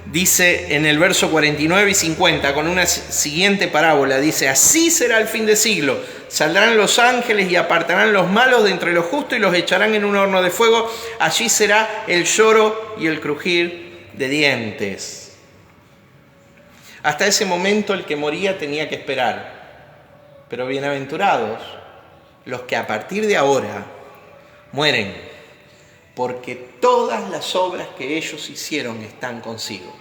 A: dice en el verso 49 y 50, con una siguiente parábola, dice, así será el fin de siglo. Saldrán los ángeles y apartarán los malos de entre los justos y los echarán en un horno de fuego. Allí será el lloro y el crujir de dientes. Hasta ese momento el que moría tenía que esperar. Pero bienaventurados los que a partir de ahora mueren, porque todas las obras que ellos hicieron están consigo.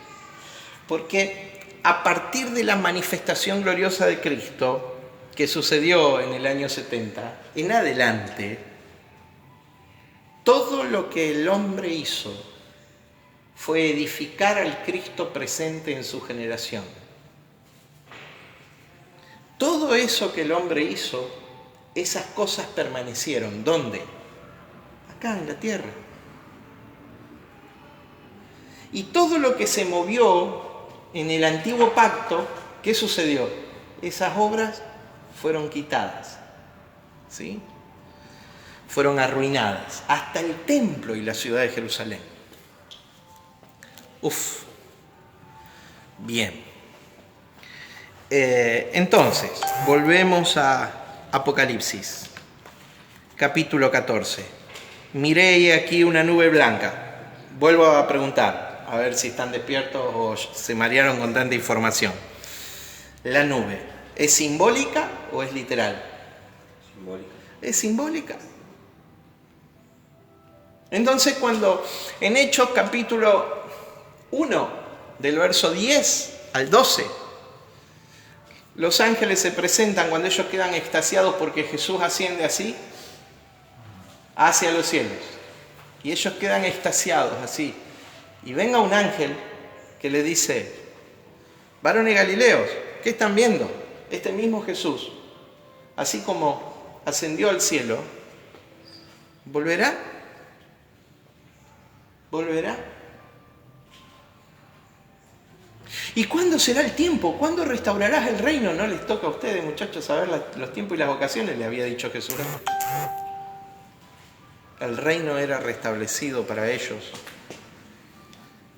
A: Porque a partir de la manifestación gloriosa de Cristo, que sucedió en el año 70, en adelante, todo lo que el hombre hizo fue edificar al Cristo presente en su generación. Todo eso que el hombre hizo, esas cosas permanecieron. ¿Dónde? Acá en la tierra. Y todo lo que se movió en el antiguo pacto, ¿qué sucedió? Esas obras fueron quitadas, ¿sí? Fueron arruinadas, hasta el templo y la ciudad de Jerusalén. Bien. Entonces, volvemos a Apocalipsis, capítulo 14. Miré aquí una nube blanca. Vuelvo a preguntar, a ver si están despiertos o se marearon con tanta información. La nube, ¿es simbólica o es literal?
C: Simbólica.
A: Es simbólica. Entonces, cuando en Hechos capítulo 1, del verso 10 al 12, los ángeles se presentan cuando ellos quedan extasiados porque Jesús asciende así hacia los cielos. Y ellos quedan extasiados así. Y venga un ángel que le dice: varones galileos, ¿qué están viendo? Este mismo Jesús, así como ascendió al cielo, ¿volverá? ¿Volverá? ¿Y cuándo será el tiempo? ¿Cuándo restaurarás el reino? No les toca a ustedes, muchachos, saber los tiempos y las ocasiones, le había dicho Jesús. El reino era restablecido para ellos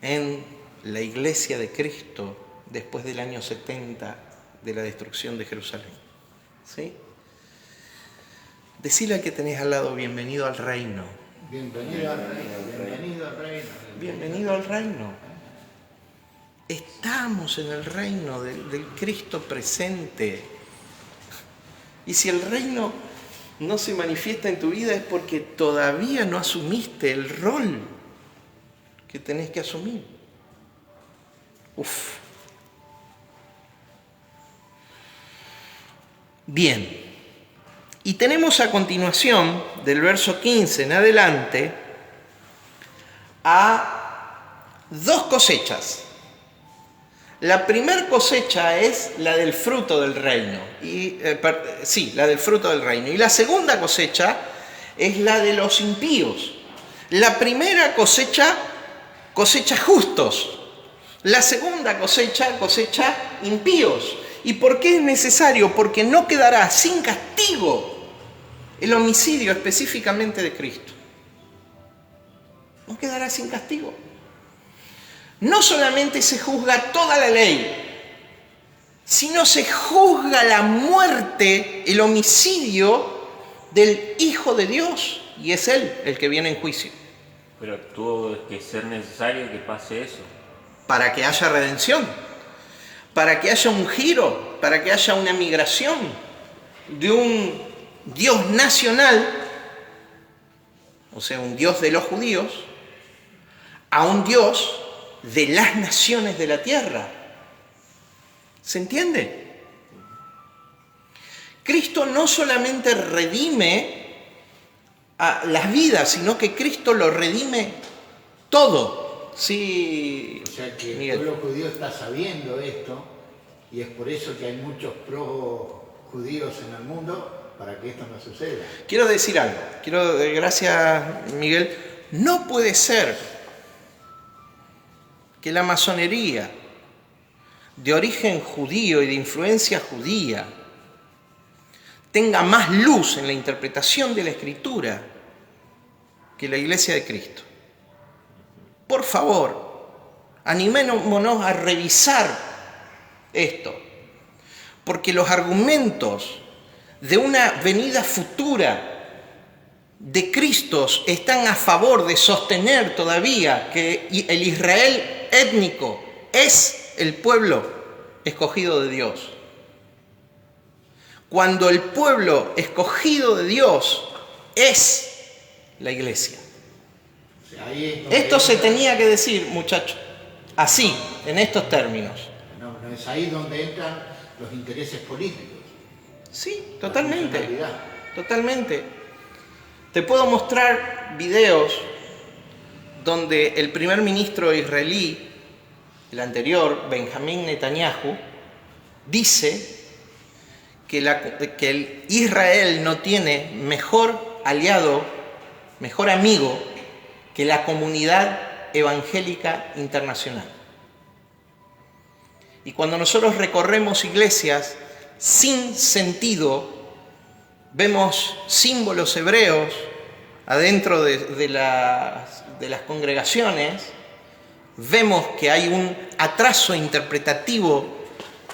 A: en la iglesia de Cristo después del año 70 de la destrucción de Jerusalén. ¿Sí? Decile al que tenés al lado: bienvenido al reino.
B: Bienvenido al reino, bienvenido al reino.
A: Bienvenido al reino. Estamos en el reino del Cristo presente. Y si el reino no se manifiesta en tu vida es porque todavía no asumiste el rol que tenés que asumir. Bien. Y tenemos a continuación, del verso 15 en adelante, a dos cosechas. La primera cosecha es la del fruto del reino. La del fruto del reino. Y la segunda cosecha es la de los impíos. La primera cosecha justos. La segunda cosecha impíos. ¿Y por qué es necesario? Porque no quedará sin castigo el homicidio específicamente de Cristo. No quedará sin castigo. No solamente se juzga toda la ley, sino se juzga la muerte, el homicidio del Hijo de Dios, y es Él el que viene en juicio.
C: Pero tuvo que ser necesario que pase eso.
A: Para que haya redención, para que haya un giro, para que haya una migración de un Dios nacional, o sea, un Dios de los judíos, a un Dios de las naciones de la tierra. ¿Se entiende? Cristo no solamente redime a las vidas, sino que Cristo lo redime todo. Sí,
B: O sea que
A: Miguel.
B: el pueblo judío está sabiendo esto y es por eso que hay muchos pro-judíos en el mundo para que esto no suceda.
A: Quiero decir algo. Gracias, Miguel. No puede ser que la masonería de origen judío y de influencia judía tenga más luz en la interpretación de la Escritura que la Iglesia de Cristo. Por favor, animémonos a revisar esto, porque los argumentos de una venida futura de Cristo están a favor de sostener todavía que el Israel étnico es el pueblo escogido de Dios. Cuando el pueblo escogido de Dios es la iglesia.
B: O sea, ahí es donde
A: Esto se tenía que decir, muchachos, así, en estos términos.
B: no es ahí donde entran los intereses políticos.
A: Sí,
B: La
A: totalmente.
B: nacionalidad.
A: Totalmente. Te puedo mostrar videos donde el primer ministro israelí, el anterior, Benjamín Netanyahu, dice que el Israel no tiene mejor aliado, mejor amigo que la comunidad evangélica internacional. Y cuando nosotros recorremos iglesias sin sentido, vemos símbolos hebreos adentro de las congregaciones, vemos que hay un atraso interpretativo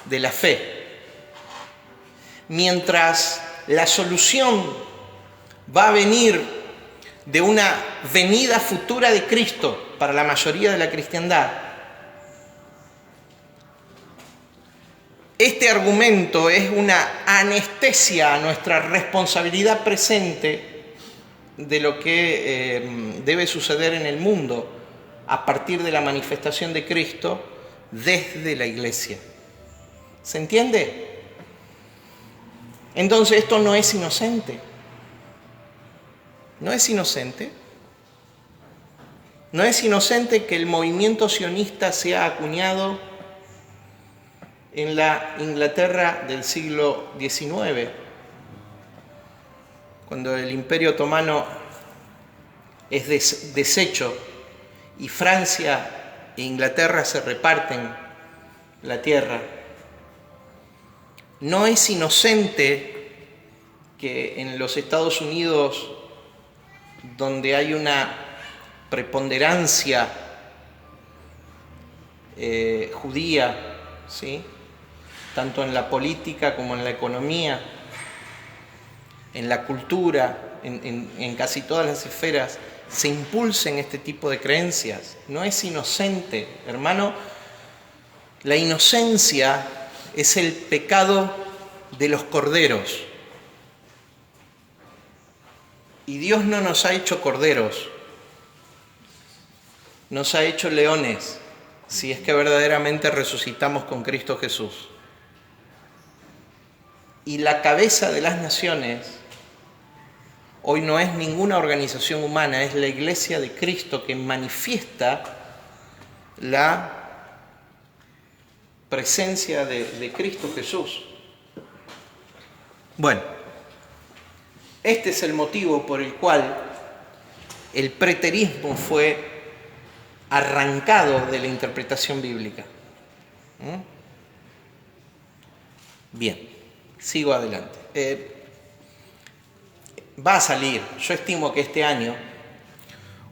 A: de la fe. mientras la solución va a venir de una venida futura de Cristo para la mayoría de la cristiandad, este argumento es una anestesia a nuestra responsabilidad presente de lo que debe suceder en el mundo a partir de la manifestación de Cristo desde la iglesia. ¿Se entiende? Entonces esto no es inocente. ¿No es inocente? ¿No es inocente que el movimiento sionista sea acuñado en la Inglaterra del siglo XIX, cuando el Imperio Otomano es deshecho y Francia e Inglaterra se reparten la tierra? ¿No es inocente que en los Estados Unidos, donde hay una preponderancia judía, ¿sí?, tanto en la política como en la economía, en la cultura, en casi todas las esferas, se impulsen este tipo de creencias? No es inocente, hermano. La inocencia es el pecado de los corderos. Y Dios no nos ha hecho corderos, nos ha hecho leones, si es que verdaderamente resucitamos con Cristo Jesús. Y la cabeza de las naciones hoy no es ninguna organización humana, es la Iglesia de Cristo, que manifiesta la presencia de Cristo Jesús. Bueno, este es el motivo por el cual el preterismo fue arrancado de la interpretación bíblica. Bien. Sigo adelante. Va a salir, yo estimo que este año,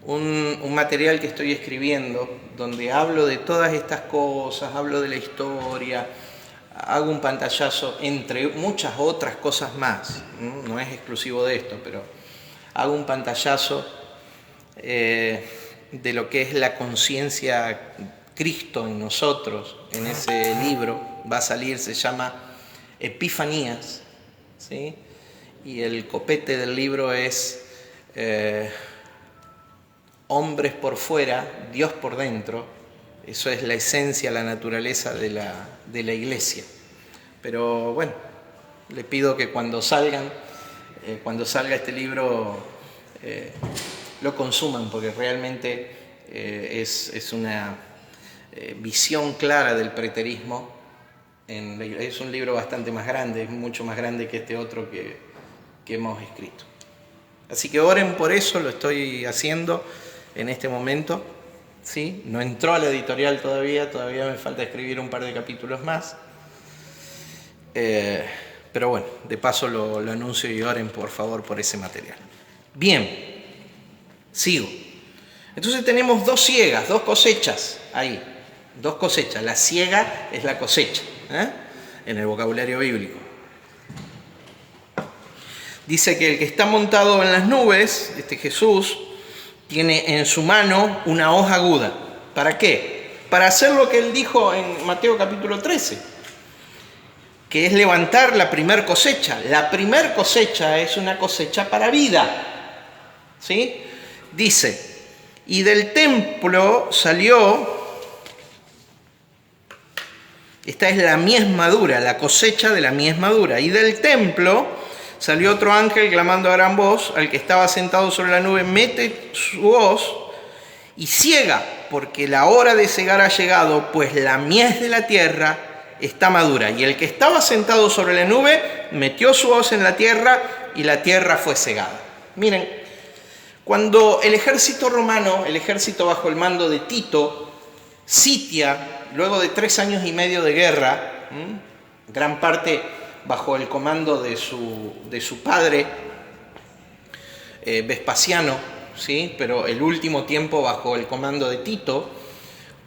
A: un material que estoy escribiendo, donde hablo de todas estas cosas, hablo de la historia, hago un pantallazo entre muchas otras cosas más, no es exclusivo de esto, pero hago un pantallazo de lo que es la conciencia Cristo en nosotros. En ese libro va a salir, se llama Epifanías, ¿sí? Y el copete del libro es hombres por fuera, Dios por dentro. Eso es la esencia, la naturaleza de la iglesia. Pero bueno, le pido que cuando salga este libro, lo consuman, porque realmente es una visión clara del preterismo. Es un libro bastante más grande, es mucho más grande que este otro que hemos escrito. Así que oren por eso, lo estoy haciendo en este momento, ¿sí? No entró a la editorial todavía me falta escribir un par de capítulos más. Pero bueno, de paso lo anuncio, y oren por favor por ese material. Bien, sigo. Entonces tenemos dos siegas, dos cosechas ahí. Dos cosechas. La siega es la cosecha, en el vocabulario bíblico. Dice que el que está montado en las nubes, Jesús, tiene en su mano una hoja aguda. ¿Para qué? Para hacer lo que él dijo en Mateo capítulo 13, que es levantar la primer cosecha. La primer cosecha es una cosecha para vida, ¿sí? Dice, y del templo salió... Esta es la mies madura, la cosecha de la mies madura. Y del templo salió otro ángel clamando a gran voz al que estaba sentado sobre la nube: mete su hoz y ciega, porque la hora de cegar ha llegado, pues la mies de la tierra está madura. Y el que estaba sentado sobre la nube metió su hoz en la tierra, y la tierra fue cegada. Miren, cuando el ejército romano, el ejército bajo el mando de Tito, sitia, luego de 3 años y medio de guerra, gran parte bajo el comando de su padre, Vespasiano, ¿sí? Pero el último tiempo bajo el comando de Tito,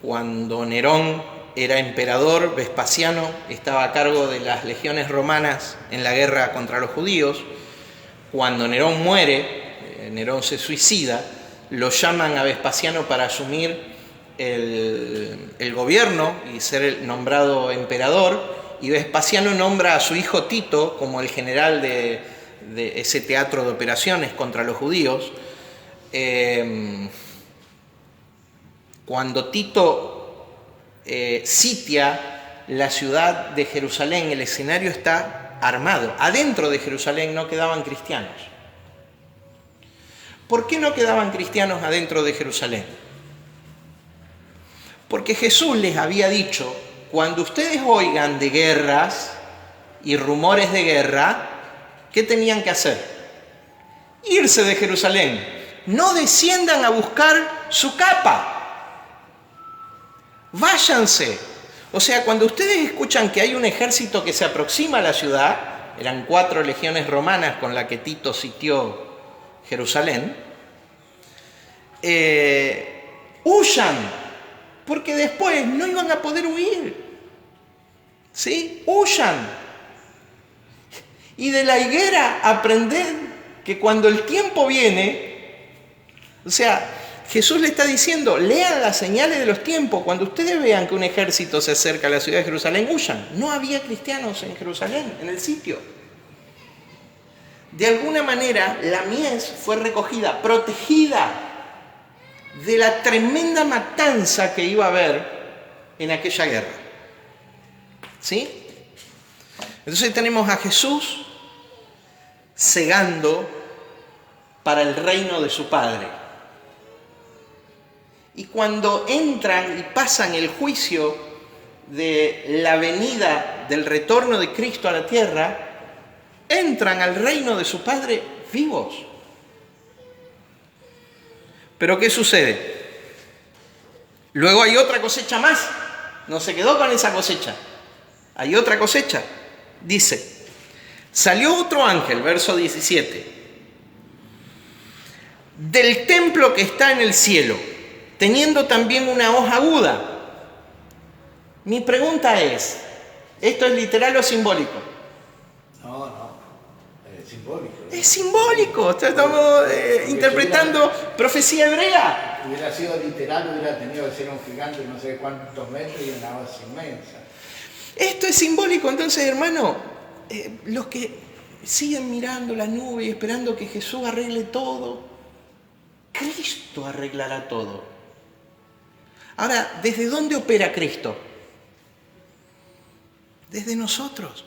A: cuando Nerón era emperador, Vespasiano estaba a cargo de las legiones romanas en la guerra contra los judíos. Cuando Nerón muere, Nerón se suicida, lo llaman a Vespasiano para asumir el gobierno y ser nombrado emperador, y Vespasiano nombra a su hijo Tito como el general de ese teatro de operaciones contra los judíos. Cuando Tito sitia la ciudad de Jerusalén, el escenario está armado. Adentro de Jerusalén no quedaban cristianos. ¿Por qué no quedaban cristianos adentro de Jerusalén? Porque Jesús les había dicho: cuando ustedes oigan de guerras y rumores de guerra, ¿qué tenían que hacer? Irse de Jerusalén. No desciendan a buscar su capa. Váyanse. O sea, cuando ustedes escuchan que hay un ejército que se aproxima a la ciudad, eran 4 legiones romanas con las que Tito sitió Jerusalén, huyan, porque después no iban a poder huir. ¿Sí? Huyan. Y de la higuera aprended que cuando el tiempo viene, o sea, Jesús le está diciendo: lean las señales de los tiempos. Cuando ustedes vean que un ejército se acerca a la ciudad de Jerusalén, huyan. No había cristianos en Jerusalén, en el sitio. De alguna manera, la mies fue recogida, protegida de la tremenda matanza que iba a haber en aquella guerra. ¿Sí? Entonces tenemos a Jesús segando para el reino de su Padre. Y cuando entran y pasan el juicio de la venida del retorno de Cristo a la tierra, entran al reino de su Padre vivos. Pero ¿qué sucede? Luego hay otra cosecha más. No se quedó con esa cosecha. Hay otra cosecha. Dice: salió otro ángel, verso 17, del templo que está en el cielo, teniendo también una hoja aguda. Mi pregunta es: ¿esto es literal o simbólico?
B: No, es simbólico.
A: Es simbólico. Estamos interpretando profecía hebrea.
B: Hubiera sido literal, hubiera tenido que ser un gigante de no sé cuántos metros y una hoja inmensa.
A: Esto es simbólico. Entonces, hermano, los que siguen mirando la nube y esperando que Jesús arregle todo, Cristo arreglará todo. Ahora, ¿desde dónde opera Cristo? Desde nosotros.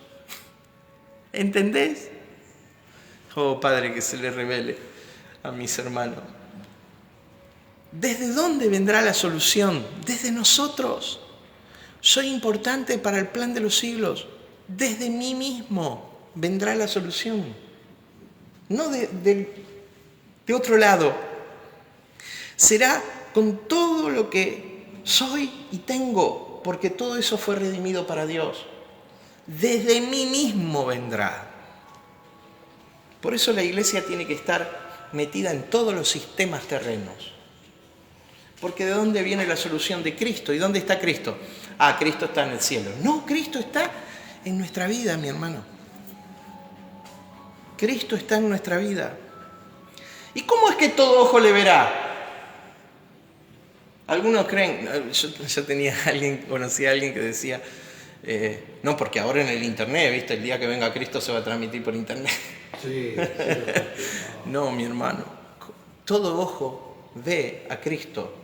A: ¿Entendés? Oh, Padre, que se le revele a mis hermanos. ¿Desde dónde vendrá la solución? Desde nosotros. Soy importante para el plan de los siglos. Desde mí mismo vendrá la solución. No de otro lado. Será con todo lo que soy y tengo, porque todo eso fue redimido para Dios. Desde mí mismo vendrá. Por eso la iglesia tiene que estar metida en todos los sistemas terrenos. Porque ¿de dónde viene la solución? De Cristo. ¿Y dónde está Cristo? Ah, Cristo está en el cielo. No, Cristo está en nuestra vida, mi hermano. Cristo está en nuestra vida. ¿Y cómo es que todo ojo le verá? Algunos creen, yo conocí a alguien que decía, no, porque ahora en el internet, ¿viste? El día que venga Cristo se va a transmitir por internet.
B: Sí.
A: No, mi hermano, todo ojo ve a Cristo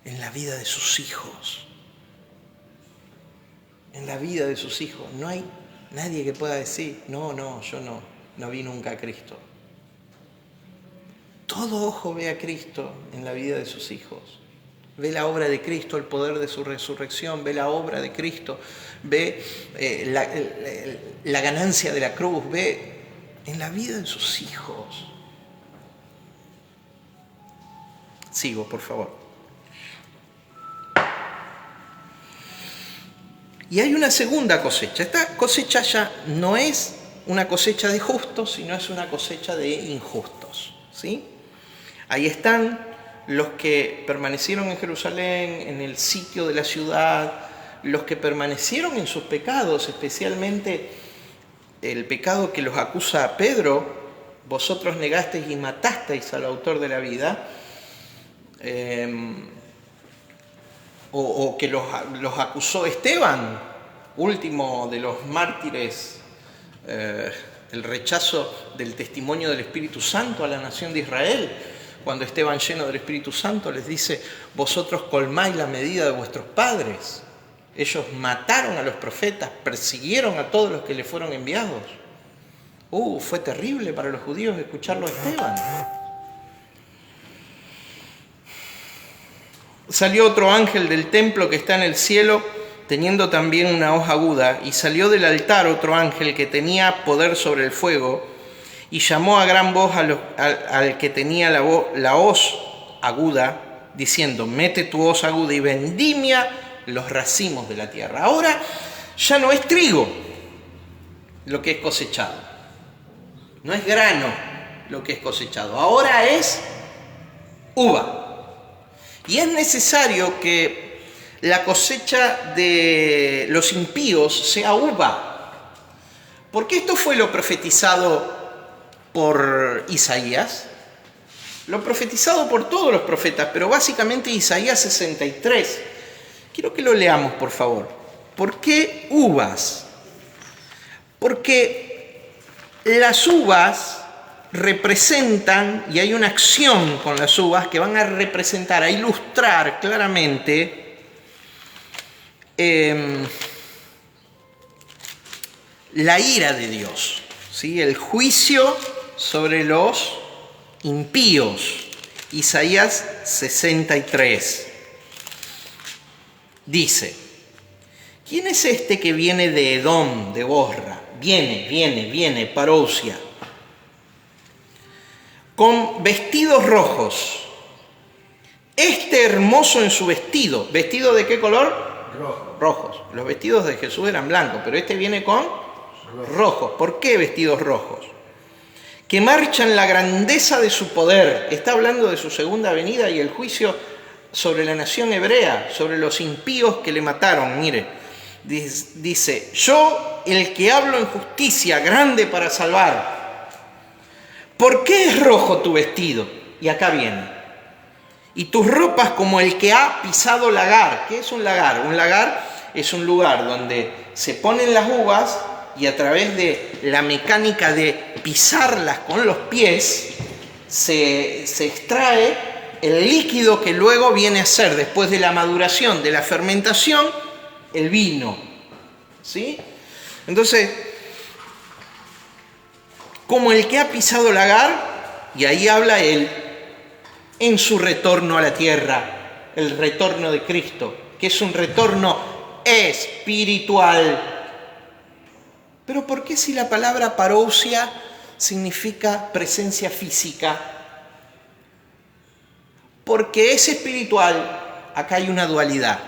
A: en la vida de sus hijos. En la vida de sus hijos. No hay nadie que pueda decir, no, yo no vi nunca a Cristo. Todo ojo ve a Cristo en la vida de sus hijos. Ve la obra de Cristo, el poder de su resurrección, ve la obra de Cristo, ve la ganancia de la cruz, ve en la vida de sus hijos. Sigo, por favor. Y hay una segunda cosecha. Esta cosecha ya no es una cosecha de justos, sino es una cosecha de injustos. ¿Sí? Ahí están los que permanecieron en Jerusalén, en el sitio de la ciudad, los que permanecieron en sus pecados, especialmente el pecado que los acusa a Pedro: vosotros negasteis y matasteis al autor de la vida, o que los acusó Esteban, último de los mártires, el rechazo del testimonio del Espíritu Santo a la nación de Israel, cuando Esteban, lleno del Espíritu Santo, les dice: vosotros colmáis la medida de vuestros padres. Ellos mataron a los profetas, persiguieron a todos los que les fueron enviados. Fue terrible para los judíos escucharlo a Esteban. Salió otro ángel del templo que está en el cielo, teniendo también una hoz aguda, y salió del altar otro ángel que tenía poder sobre el fuego, y llamó a gran voz al que tenía la hoz aguda, diciendo: mete tu hoz aguda y vendimia los racimos de la tierra. Ahora ya no es trigo lo que es cosechado, no es grano lo que es cosechado, ahora es uva. Y es necesario que la cosecha de los impíos sea uva, porque esto fue lo profetizado por Isaías, lo profetizado por todos los profetas, pero básicamente Isaías 63. Quiero que lo leamos, por favor. ¿Por qué uvas? Porque las uvas representan, y hay una acción con las uvas que van a representar, a ilustrar claramente la ira de Dios, ¿sí? El juicio sobre los impíos. Isaías 63 dice: ¿quién es este que viene de Edom, de Bosra? Viene, parousia, con vestidos rojos. Este hermoso en su vestido. ¿Vestido de qué color? Rojos. Los vestidos de Jesús eran blancos, pero este viene con rojos. ¿Por qué vestidos rojos? Que marchan la grandeza de su poder. Está hablando de su segunda venida y el juicio sobre la nación hebrea, sobre los impíos que le mataron. Mire, dice: yo, el que hablo en justicia, grande para salvar. ¿Por qué es rojo tu vestido? Y acá viene: y tus ropas como el que ha pisado lagar. ¿Qué es un lagar? Un lagar es un lugar donde se ponen las uvas y a través de la mecánica de pisarlas con los pies se extrae el líquido que luego viene a ser, después de la maduración, de la fermentación, el vino. ¿Sí? Entonces, como el que ha pisado lagar, y ahí habla él, en su retorno a la tierra, el retorno de Cristo, que es un retorno espiritual. Pero ¿por qué, si la palabra parousia significa presencia física? Porque es espiritual, acá hay una dualidad.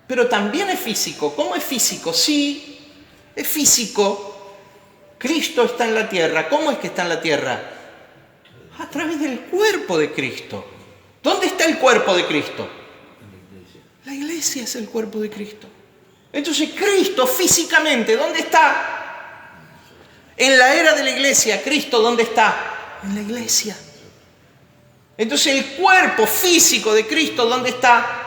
A: Pero también es físico. ¿Cómo es físico? Sí, es físico. Cristo está en la tierra. ¿Cómo es que está en la tierra? A través del cuerpo de Cristo. ¿Dónde está el cuerpo de Cristo? La iglesia es el cuerpo de Cristo. Entonces, Cristo físicamente, ¿dónde está? En la era de la iglesia, ¿Cristo dónde está? En la iglesia. Entonces, el cuerpo físico de Cristo, ¿dónde está?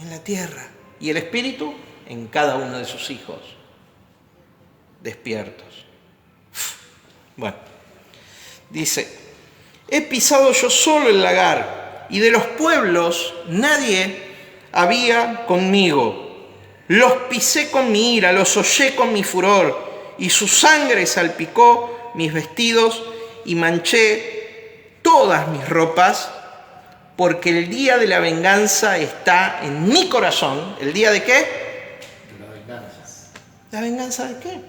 A: En la tierra. Y el Espíritu en cada uno de sus hijos despiertos. Bueno, dice: he pisado yo solo el lagar, y de los pueblos nadie había conmigo. Los pisé con mi ira, los hollé con mi furor, y su sangre salpicó mis vestidos y manché todas mis ropas, porque el día de la venganza está en mi corazón. ¿El día de qué?
B: De la venganza.
A: ¿La venganza de qué?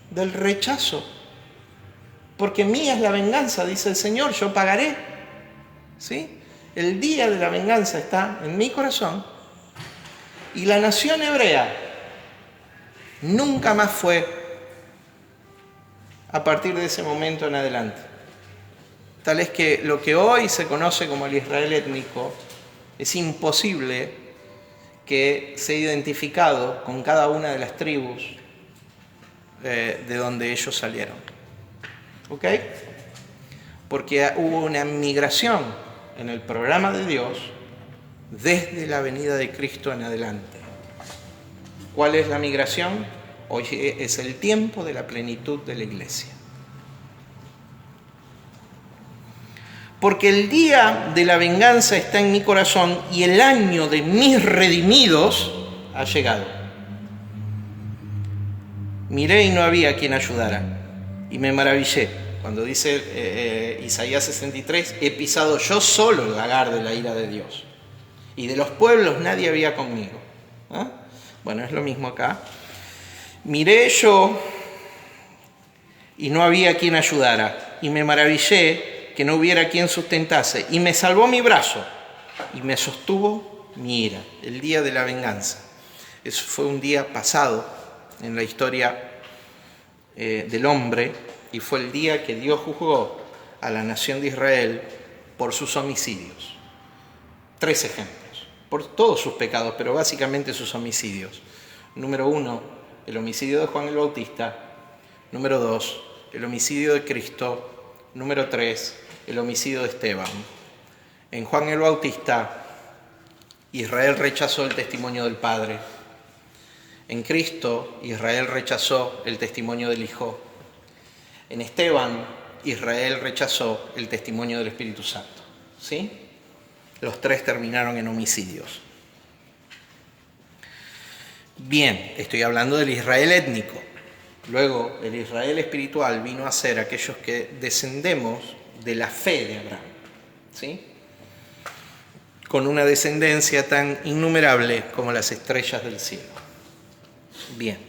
A: Del rechazo. Porque mía es la venganza, dice el Señor, yo pagaré. ¿Sí? El día de la venganza está en mi corazón. Y la nación hebrea nunca más fue, a partir de ese momento en adelante. Tal es que lo que hoy se conoce como el Israel étnico, es imposible que se ha identificado con cada una de las tribus de donde ellos salieron. ¿Ok? Porque hubo una migración en el programa de Dios desde la venida de Cristo en adelante. ¿Cuál es la migración? Hoy es el tiempo de la plenitud de la iglesia. Porque el día de la venganza está en mi corazón y el año de mis redimidos ha llegado. Miré y no había quien ayudara, y me maravillé. Cuando dice Isaías 63, he pisado yo solo el lagar de la ira de Dios, y de los pueblos nadie había conmigo. ¿Ah? Bueno, es lo mismo acá. Miré yo y no había quien ayudara, y me maravillé que no hubiera quien sustentase, y me salvó mi brazo, y me sostuvo mi ira, el día de la venganza. Eso fue un día pasado en la historia del hombre, y fue el día que Dios juzgó a la nación de Israel por sus homicidios. 3 ejemplos, por todos sus pecados, pero básicamente sus homicidios. Número 1, el homicidio de Juan el Bautista. Número 2, el homicidio de Cristo. Número 3, el homicidio de Esteban. En Juan el Bautista, Israel rechazó el testimonio del Padre. En Cristo, Israel rechazó el testimonio del Hijo. En Esteban, Israel rechazó el testimonio del Espíritu Santo. ¿Sí? Los 3 terminaron en homicidios. Bien, estoy hablando del Israel étnico. Luego, el Israel espiritual vino a ser aquellos que descendemos de la fe de Abraham. ¿Sí? Con una descendencia tan innumerable como las estrellas del cielo. Bien.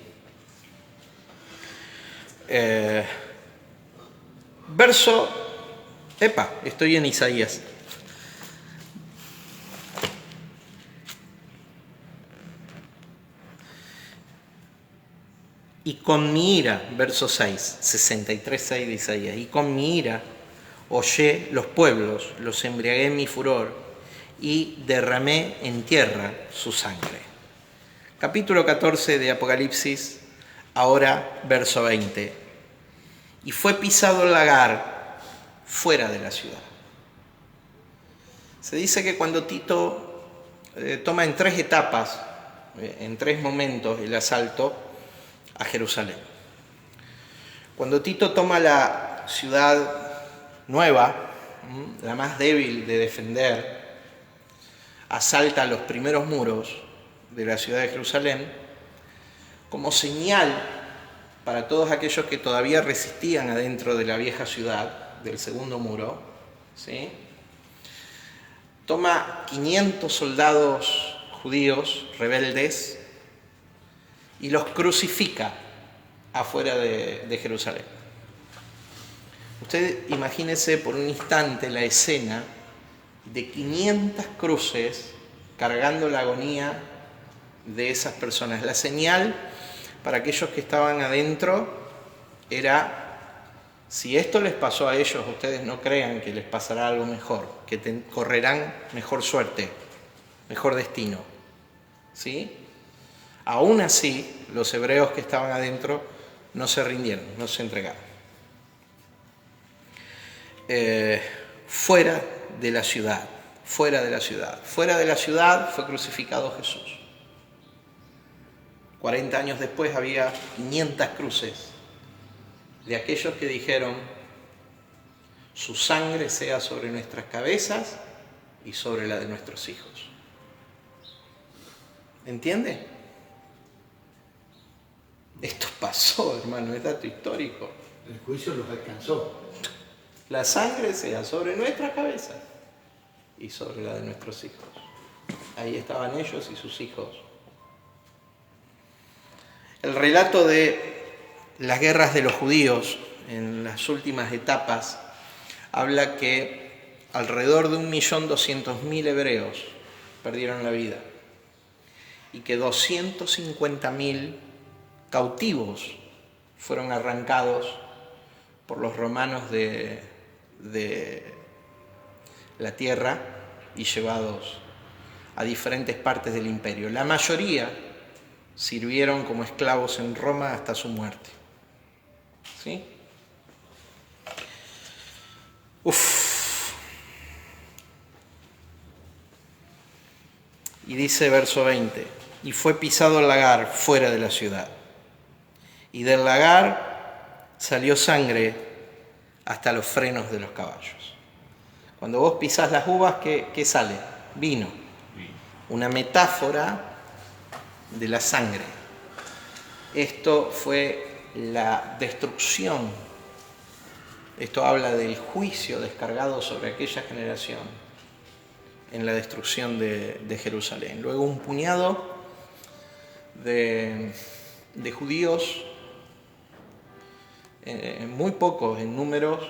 A: Estoy en Isaías. Y con mi ira, verso 6, 63:6 de Isaías, y con mi ira hollé los pueblos, los embriagué en mi furor y derramé en tierra su sangre. Capítulo 14 de Apocalipsis, ahora verso 20. Y fue pisado el lagar fuera de la ciudad. Se dice que cuando Tito toma en 3 etapas, en 3 momentos, el asalto a Jerusalén. Cuando Tito toma la ciudad nueva, la más débil de defender, asalta los primeros muros de la ciudad de Jerusalén, como señal para todos aquellos que todavía resistían adentro de la vieja ciudad, del segundo muro, ¿sí? Toma 500 soldados judíos rebeldes y los crucifica afuera de Jerusalén. Usted imagínese por un instante la escena de 500 cruces cargando la agonía de esas personas. La señal para aquellos que estaban adentro era: si esto les pasó a ellos, ustedes no crean que les pasará algo mejor, que correrán mejor suerte, mejor destino. ¿Sí? Aún así, los hebreos que estaban adentro no se rindieron, no se entregaron. Fuera de la ciudad fue crucificado Jesús. 40 años después había 500 cruces de aquellos que dijeron: su sangre sea sobre nuestras cabezas y sobre la de nuestros hijos. ¿Entiende? Esto pasó, hermano, es dato histórico.
B: El juicio los alcanzó.
A: La sangre sea sobre nuestras cabezas y sobre la de nuestros hijos. Ahí estaban ellos y sus hijos. El relato de las guerras de los judíos en las últimas etapas habla que alrededor de 1.200.000 hebreos perdieron la vida y que 250.000 cautivos fueron arrancados por los romanos de la tierra y llevados a diferentes partes del imperio. La mayoría sirvieron como esclavos en Roma hasta su muerte. ¿Sí? Y dice verso 20, y fue pisado el lagar fuera de la ciudad, y del lagar salió sangre hasta los frenos de los caballos. Cuando vos pisás las uvas, ¿qué sale? Vino. Una metáfora de la sangre. Esto fue la destrucción. Esto habla del juicio descargado sobre aquella generación en la destrucción de Jerusalén. Luego un puñado de judíos, muy pocos en números,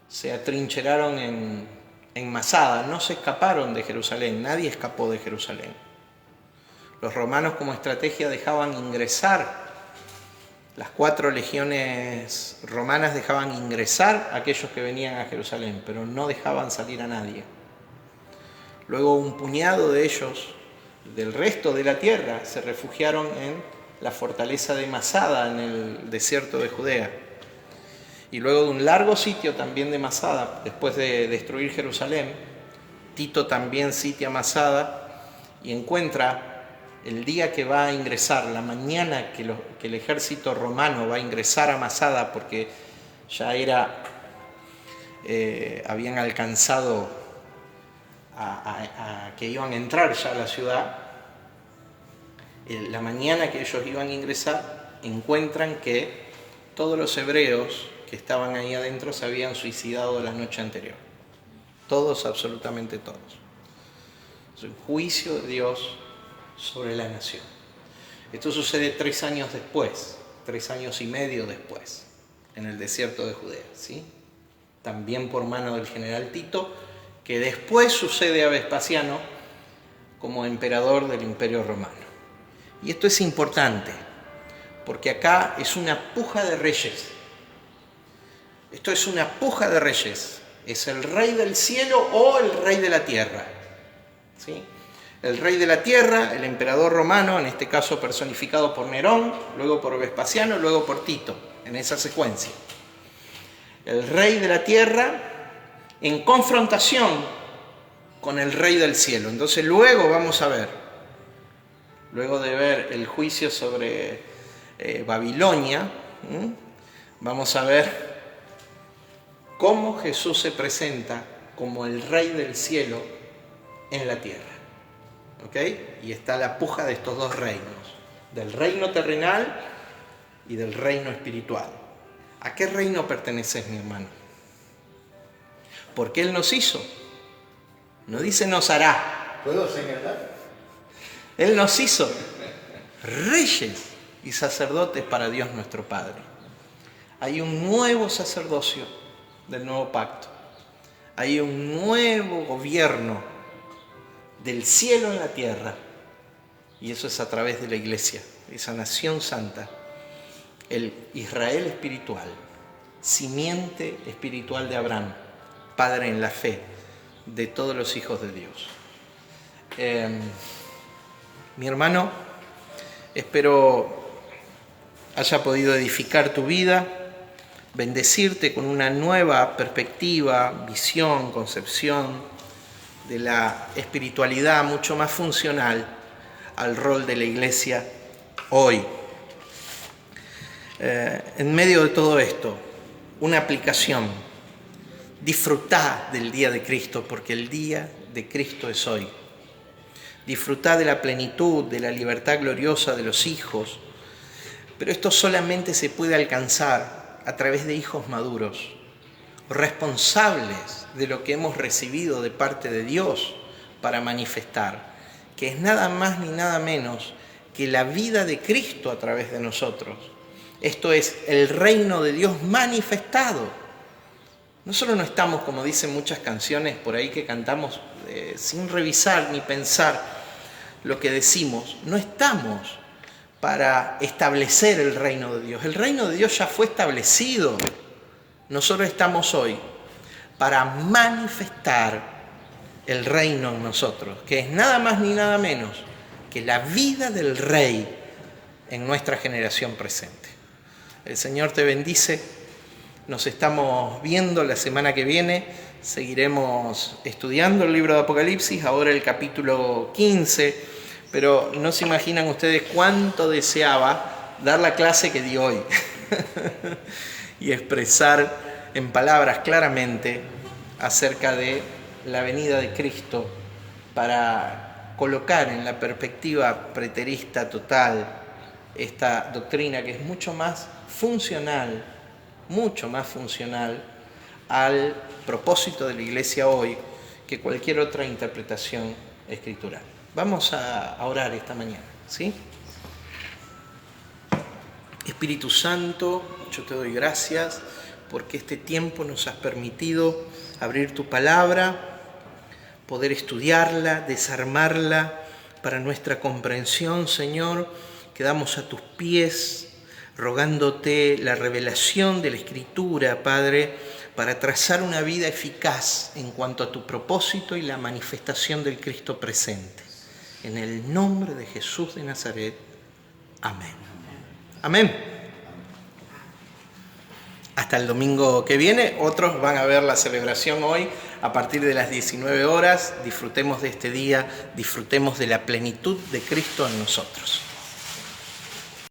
A: se atrincheraron en Masada, no se escaparon de Jerusalén, nadie escapó de Jerusalén. Los romanos como estrategia dejaban ingresar, las 4 legiones romanas dejaban ingresar a aquellos que venían a Jerusalén, pero no dejaban salir a nadie. Luego un puñado de ellos, del resto de la tierra, se refugiaron en la fortaleza de Masada, en el desierto de Judea. Y luego de un largo sitio también de Masada, después de destruir Jerusalén, Tito también sitia Masada y encuentra el día que va a ingresar, la mañana que el ejército romano va a ingresar a Masada, porque ya habían alcanzado a que iban a entrar ya a la ciudad. La mañana que ellos iban a ingresar, encuentran que todos los hebreos que estaban ahí adentro se habían suicidado la noche anterior. Todos, absolutamente todos. Es un juicio de Dios sobre la nación. Esto sucede 3 años después, 3 años y medio después, en el desierto de Judea, ¿sí? También por mano del general Tito, que después sucede a Vespasiano como emperador del Imperio Romano. Y esto es importante, porque acá es una puja de reyes. Esto es una puja de reyes. Es el rey del cielo o el rey de la tierra. ¿Sí? El rey de la tierra, el emperador romano, en este caso personificado por Nerón, luego por Vespasiano, luego por Tito, en esa secuencia. El rey de la tierra en confrontación con el rey del cielo. Entonces luego vamos a ver, luego de ver el juicio sobre Babilonia, vamos a ver cómo Jesús se presenta como el rey del cielo en la tierra. ¿Ok? Y está la puja de estos 2 reinos, del reino terrenal y del reino espiritual. ¿A qué reino perteneces, mi hermano? Porque Él nos hizo. No dice nos hará.
B: ¿Puedo señalar?
A: Él nos hizo reyes y sacerdotes para Dios nuestro Padre. Hay un nuevo sacerdocio del nuevo pacto. Hay un nuevo gobierno del cielo en la tierra. Y eso es a través de la iglesia, esa nación santa, el Israel espiritual, simiente espiritual de Abraham, padre en la fe de todos los hijos de Dios. Mi hermano, espero haya podido edificar tu vida, bendecirte con una nueva perspectiva, visión, concepción de la espiritualidad mucho más funcional al rol de la iglesia hoy. En medio de todo esto, una aplicación. Disfrutá del día de Cristo, porque el día de Cristo es hoy. Disfrutá de la plenitud, de la libertad gloriosa de los hijos. Pero esto solamente se puede alcanzar a través de hijos maduros, responsables de lo que hemos recibido de parte de Dios para manifestar, que es nada más ni nada menos que la vida de Cristo a través de nosotros. Esto es el reino de Dios manifestado. Nosotros no estamos, como dicen muchas canciones por ahí que cantamos, sin revisar ni pensar lo que decimos. No estamos para establecer el reino de Dios. El reino de Dios ya fue establecido. Nosotros estamos hoy para manifestar el reino en nosotros, que es nada más ni nada menos que la vida del Rey en nuestra generación presente. El Señor te bendice. Nos estamos viendo la semana que viene. Seguiremos estudiando el libro de Apocalipsis, ahora el capítulo 15, pero no se imaginan ustedes cuánto deseaba dar la clase que di hoy y expresar en palabras claramente acerca de la venida de Cristo para colocar en la perspectiva preterista total esta doctrina que es mucho más funcional al propósito de la Iglesia hoy que cualquier otra interpretación escritural. Vamos a orar esta mañana, ¿sí? Espíritu Santo, yo te doy gracias porque este tiempo nos has permitido abrir tu palabra, poder estudiarla, desarmarla para nuestra comprensión, Señor. Quedamos a tus pies rogándote la revelación de la Escritura, Padre, para trazar una vida eficaz en cuanto a tu propósito y la manifestación del Cristo presente. En el nombre de Jesús de Nazaret. Amén. Amén. Hasta el domingo que viene. Otros van a ver la celebración hoy a partir de las 19 horas. Disfrutemos de este día, disfrutemos de la plenitud de Cristo en nosotros.